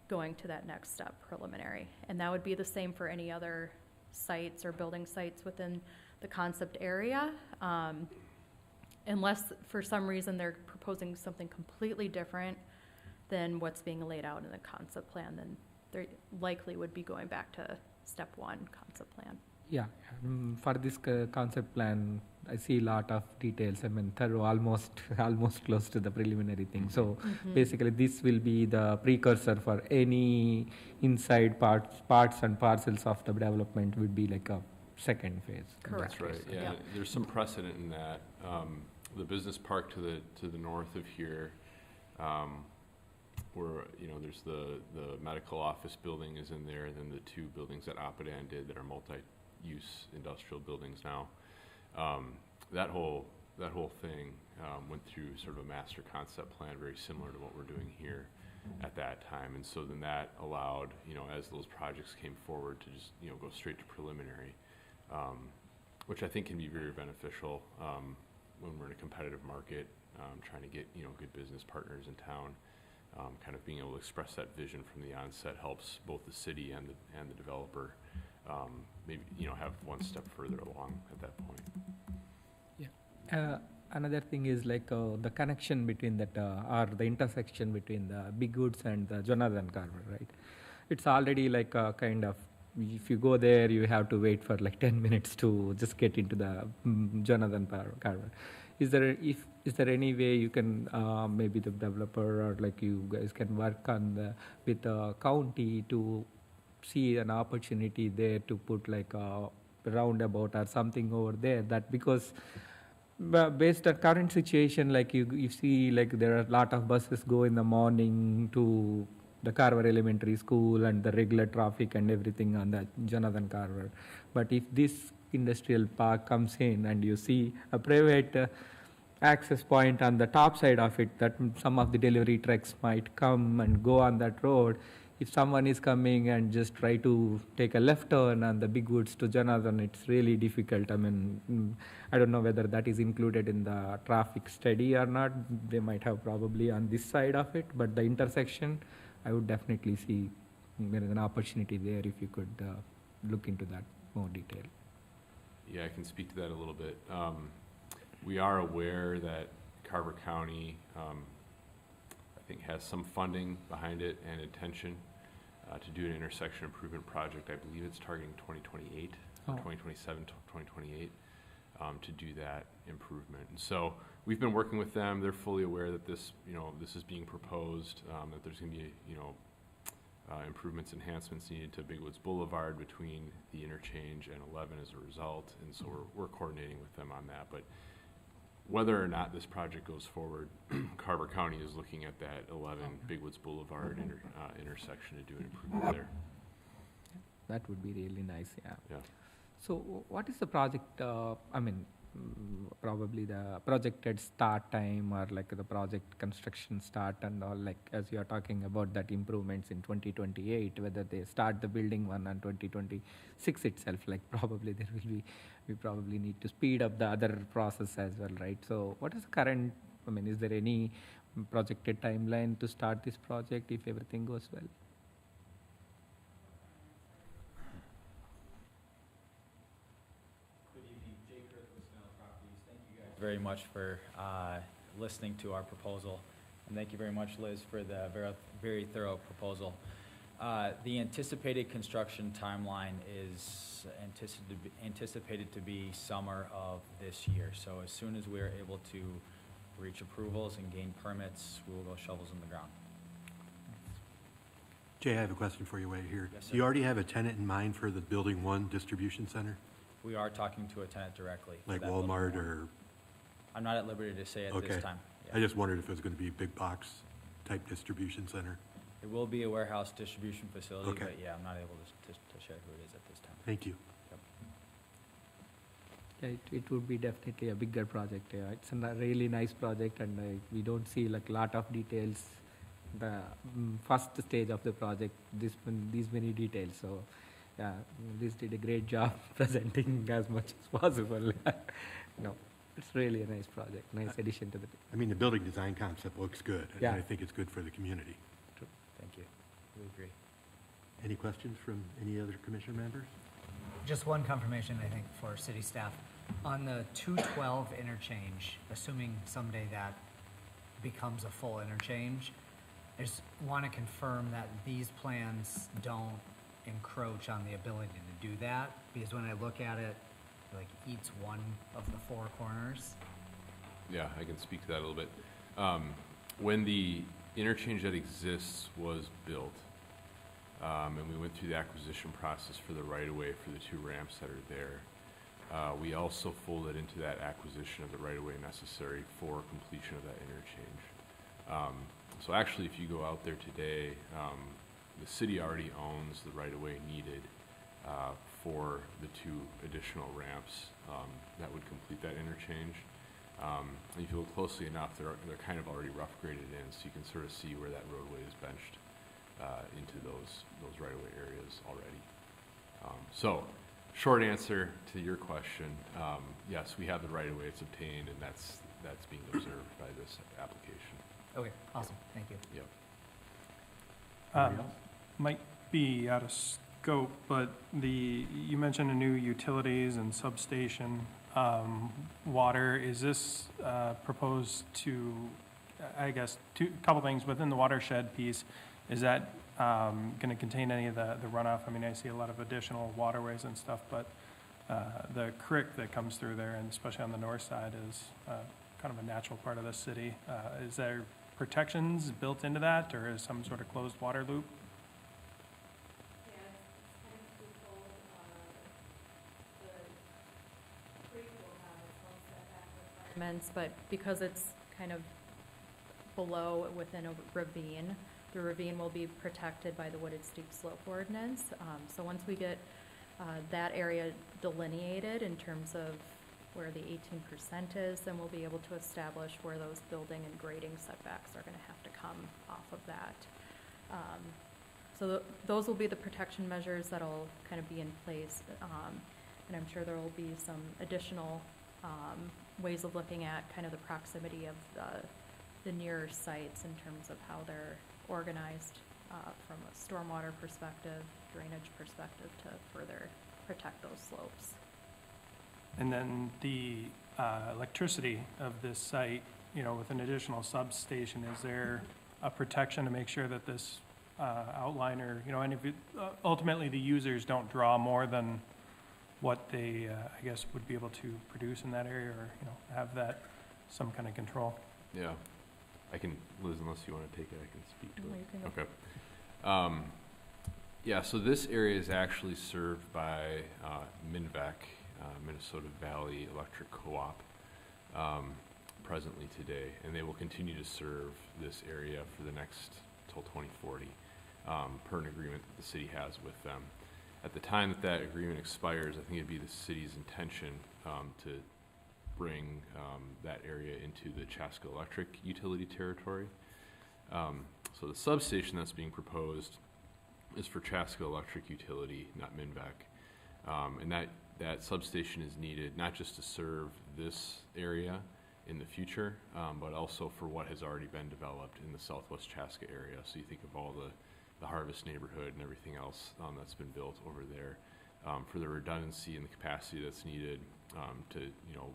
going to that next step, preliminary. And that would be the same for any other sites or building sites within the concept area. Unless for some reason they're proposing something completely different than what's being laid out in the concept plan, then they likely would be going back to step one concept plan. Yeah, for this concept plan, I see a lot of details. I mean, thorough, almost close to the preliminary thing. So basically, this will be the precursor for any inside parts and parcels of the development. Would be like a second phase. Correct. That's right, yeah. Yep. There's some precedent in that. The business park to the north of here, where, you know, there's the medical office building is in there, and then the two buildings that Apadan did that are multi-use industrial buildings now. That whole thing went through sort of a master concept plan, very similar to what we're doing here at that time. And so then that allowed, you know, as those projects came forward, to just, you know, go straight to preliminary, which I think can be very beneficial when we're in a competitive market, trying to get, you know, good business partners in town. Kind of being able to express that vision from the onset helps both the city and the developer maybe, you know, have one step further along at that point. Yeah. Another thing is like the connection between that, or the intersection between the Big Woods and the Jonathan Carver, right? It's already like a kind of, if you go there, you have to wait for like 10 minutes to just get into the Jonathan Carver. Is there any way you can, maybe the developer or like you guys can work on with the county to see an opportunity there to put like a roundabout or something over there? That because based on current situation, like you see like there are a lot of buses go in the morning to the Carver Elementary School and the regular traffic and everything on the Jonathan Carver. But if this industrial park comes in and you see a private access point on the top side of it, that some of the delivery trucks might come and go on that road. If someone is coming and just try to take a left turn on the Big Woods to Jonathan, it's really difficult. I mean, I don't know whether that is included in the traffic study or not. They might have probably on this side of it, but the intersection, I would definitely see there is an opportunity there if you could look into that more detail. Yeah, I can speak to that a little bit. We are aware that Carver County, I think, has some funding behind it and intention to do an intersection improvement project. I believe it's targeting 2028, or 2027 to 2028, to do that improvement. And so we've been working with them. They're fully aware that this, you know, this is being proposed, that there's going to be, you know, improvements, enhancements needed to Big Woods Boulevard between the interchange and 11 as a result. And so we're coordinating with them on that. But whether or not this project goes forward, Carver County is looking at that 11 Big Woods Boulevard intersection to do an improvement there. That would be really nice, yeah. Yeah. So what is the project, I mean, probably the projected start time or like the project construction start and all, like as you are talking about that improvements in 2028, whether they start the building one on 2026 itself, like probably there will be, we probably need to speed up the other process as well, right? So what is the current, I mean, is there any projected timeline to start this project if everything goes well? Very much for listening to our proposal, and thank you very much, Liz, for the very thorough proposal. The anticipated construction timeline is anticipated to be summer of this year. So as soon as we are able to reach approvals and gain permits, we will go shovels in the ground. Jay, I have a question for you right here. Yes, sir. Do you already have a tenant in mind for the Building 1 distribution center? We are talking to a tenant directly. for Like that building Walmart one. or? I'm not at liberty to say at Okay. this time. I just wondered if it was going to be a big box type distribution center. It will be a warehouse distribution facility, Okay. but yeah, I'm not able to share who it is at this time. Thank you. Yeah, it would be definitely a bigger project. Yeah. It's a really nice project, and we don't see like a lot of details. The first stage of the project, these many details. So, yeah, Liz did a great job presenting as much as possible. No. It's really a nice project, nice addition to the. I mean, the building design concept looks good, and Yeah. I think it's good for the community. Thank you. We agree. Any questions from any other commission members? Just one confirmation, I think, for city staff. On the 212 interchange, assuming someday that becomes a full interchange, I just want to confirm that these plans don't encroach on the ability to do that, because when I look at it, it like eats one of the four corners. Yeah, I can speak to that a little bit. When the interchange that exists was built, and we went through the acquisition process for the right-of-way for the two ramps that are there, we also folded into that acquisition of the right-of-way necessary for completion of that interchange. So actually, if you go out there today, the city already owns the right-of-way needed for the two additional ramps that would complete that interchange. And if you look closely enough, they're kind of already rough graded in, so you can sort of see where that roadway is benched into those right-of-way areas already. So, short answer to your question, yes, we have the right-of-way, it's obtained, and that's being observed by this application. Okay, awesome, thank you. Yep. Might be out of scope, but you mentioned a new utilities and substation, water. Is this proposed to, I guess, a couple things within the watershed piece? Is that going to contain any of the runoff? I mean, I see a lot of additional waterways and stuff, but the creek that comes through there, and especially on the north side, is kind of a natural part of the city. Is there protections built into that, or is some sort of closed water loop? Yeah, it's kind of twofold. The creek will have its own setback requirements, but because it's kind of below within a ravine, the ravine will be protected by the wooded steep slope ordinance. So once we get that area delineated in terms of where the 18% is, then we'll be able to establish where those building and grading setbacks are going to have to come off of that. So those will be the protection measures that'll kind of be in place. And I'm sure there will be some additional ways of looking at kind of the proximity of the nearer sites in terms of how they're organized from a stormwater perspective, drainage perspective, to further protect those slopes. And then the electricity of this site, with an additional substation, is there a protection to make sure that this outliner, and if ultimately the users don't draw more than what they, I guess, would be able to produce in that area, or, have that some kind of control? Yeah. I can, Liz, unless you want to take it, I can speak to No, it. you can go. Okay. Yeah, so this area is actually served by MnVec, Minnesota Valley Electric Co-op, presently today, and they will continue to serve this area for the next till 2040, per an agreement that the city has with them. At the time that agreement expires, I think it'd be the city's intention to bring that area into the Chaska Electric utility territory. So the substation that's being proposed is for Chaska Electric Utility, not MnVec. And that substation is needed not just to serve this area in the future, but also for what has already been developed in the southwest Chaska area. So you think of all the Harvest neighborhood and everything else that's been built over there, for the redundancy and the capacity that's needed to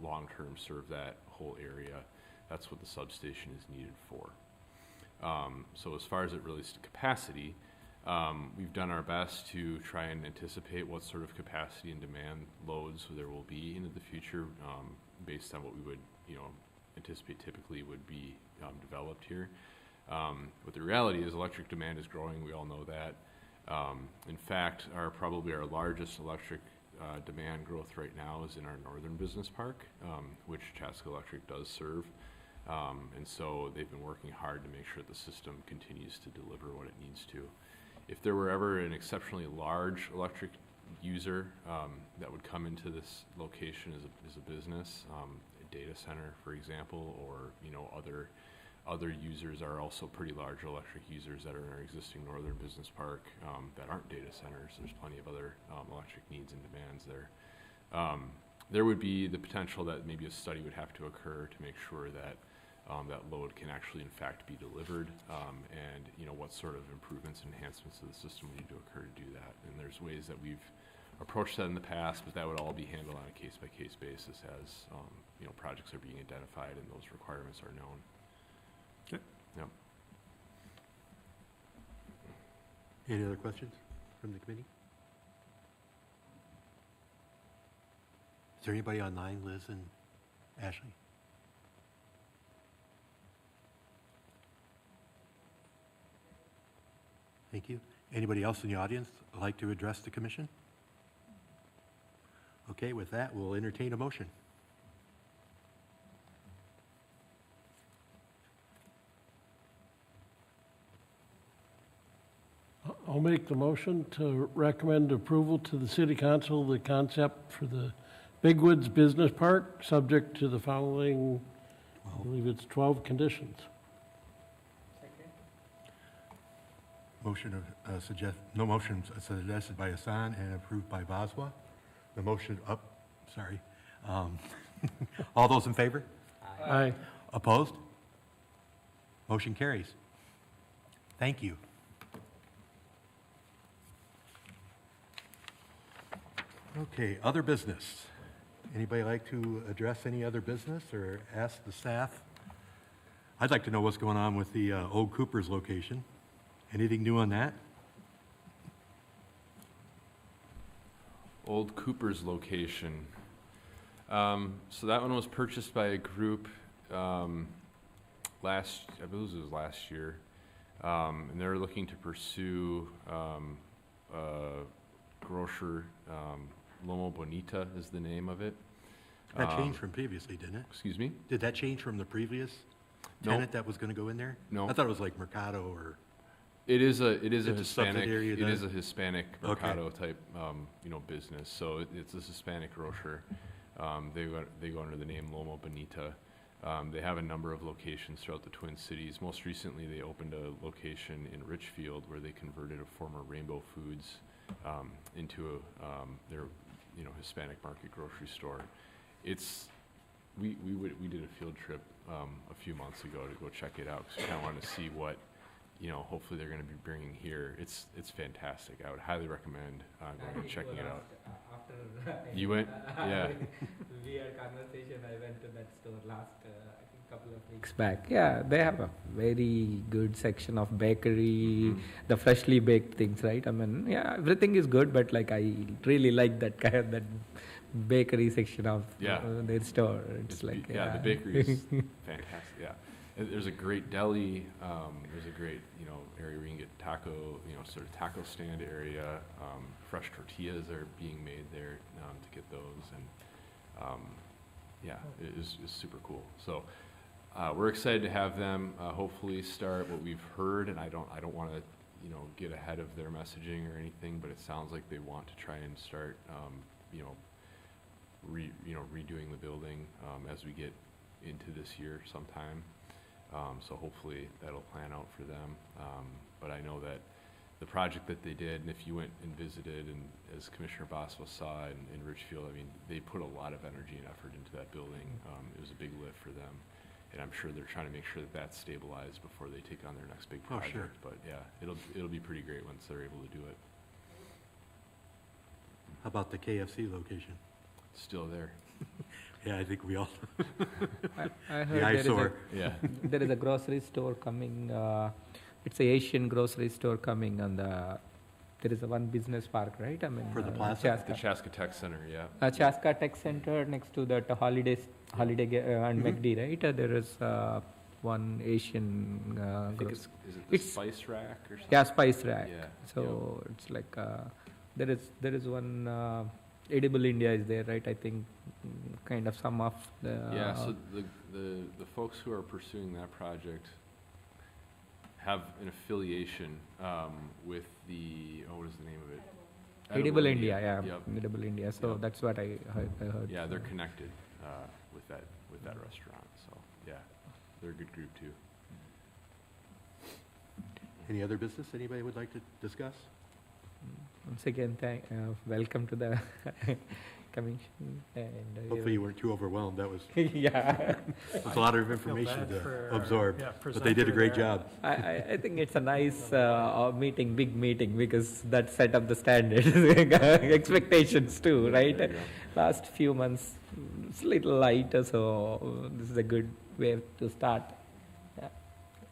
long-term serve that whole area. That's what the substation is needed for. So as far as it relates to capacity, we've done our best to try and anticipate what sort of capacity and demand loads there will be into the future, based on what we would anticipate typically would be developed here. But the reality is electric demand is growing. We all know that. In fact, probably our largest electric demand growth right now is in our northern business park, which Chaska Electric does serve. And so they've been working hard to make sure that the system continues to deliver what it needs to. If there were ever an exceptionally large electric user that would come into this location as a business, a data center, for example, or other users are also pretty large electric users that are in our existing northern business park that aren't data centers. There's plenty of other electric needs and demands there. There would be the potential that maybe a study would have to occur to make sure that that load can actually in fact be delivered, and what sort of improvements and enhancements to the system would need to occur to do that. And there's ways that we've approached that in the past, but that would all be handled on a case-by-case basis as projects are being identified and those requirements are known. Okay. Yep. Any other questions from the committee? Is there anybody online, Liz and Ashley? Thank you. Anybody else in the audience like to address the commission? Okay, with that, we'll entertain a motion. I'll make the motion to recommend approval to the city council, the concept for the Big Woods Business Park, subject to the following, I believe it's 12 conditions. Motion suggested by Hassan and approved by Boswa. The motion sorry. All those in favor? Aye. Opposed? Motion carries. Thank you. Okay, other business. Anybody like to address any other business or ask the staff? I'd like to know what's going on with the old Cooper's location. Anything new on that? Old Cooper's location. So that one was purchased by a group I believe it was last year. And they're looking to pursue grocer, Lomo Bonita is the name of it. That changed from previously, didn't it? Excuse me? Did that change from the previous tenant that was going to go in there? No. I thought it was like Mercado or... It is a It's a Hispanic, subsidiary it then? is a Hispanic Okay. Mercado type, business. So it's a Hispanic grocer. They go under the name Lomo Bonita. They have a number of locations throughout the Twin Cities. Most recently, they opened a location in Richfield where they converted a former Rainbow Foods into their Hispanic market grocery store. We did a field trip a few months ago to go check it out because we kind of wanted to see what hopefully they're going to be bringing here. It's fantastic. I would highly recommend going and checking it out. You went? Yeah. We had conversation. I went to that store last, I think, couple of weeks back. Yeah, they have a very good section of bakery, the freshly baked things, right? I mean, yeah, everything is good, but like I really like that kind of that bakery section of their store. It's like the bakery is fantastic. Yeah. There's a great deli. There's a great, area where you can get taco, sort of taco stand area. Fresh tortillas are being made there to get those, and it is super cool. So we're excited to have them hopefully start what we've heard, and I don't want to get ahead of their messaging or anything, but it sounds like they want to try and start redoing the building as we get into this year sometime. So hopefully that'll plan out for them. But I know that the project that they did, and if you went and visited, and as Commissioner Boswell saw in Richfield, I mean, they put a lot of energy and effort into that building. It was a big lift for them. And I'm sure they're trying to make sure that that's stabilized before they take on their next big project. Sure. But yeah, it'll be pretty great once they're able to do it. How about the KFC location? Still there. Yeah, I think we all... I heard the eyesore. There is a grocery store coming. It's an Asian grocery store coming on the. There is a one business park, right? I mean, For the plaza? Chaska. The Chaska Tech Center, yeah. Chaska Tech Center next to that Holiday and McD, right? There is one Asian. I think is it the Spice Rack or something? Yeah, Spice Rack. Yeah. So it's like there is one. Edible India is there, right? I think kind of some of the... Yeah, so the folks who are pursuing that project have an affiliation with the, what is the name of it? Edible India, Yep. yeah. Edible India. So that's what I heard. Yeah, they're connected with that restaurant. So yeah, they're a good group too. Any other business anybody would like to discuss? Once again, welcome to the commission and. Hopefully you weren't too overwhelmed. That was, Yeah, was a lot of I feel information bad to for our, absorb, yeah, but they did a presenter great there. job. I think it's a nice meeting, big meeting, because that set up the standard expectations too, right? There you go. Last few months, it's a little lighter, so this is a good way to start. Yeah.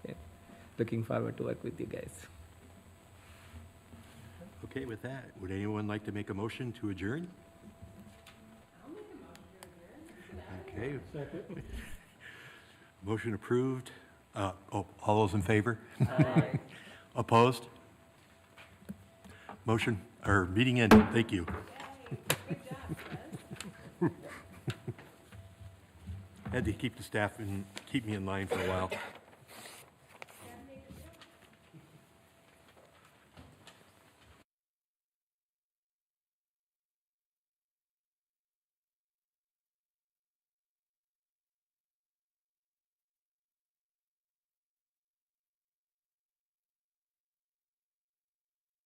Yeah. Looking forward to work with you guys. Okay, with that, would anyone like to make a motion to adjourn? Okay. Motion approved. All those in favor? Opposed? Motion, or meeting ended. Thank you. Had to keep the staff and keep me in line for a while.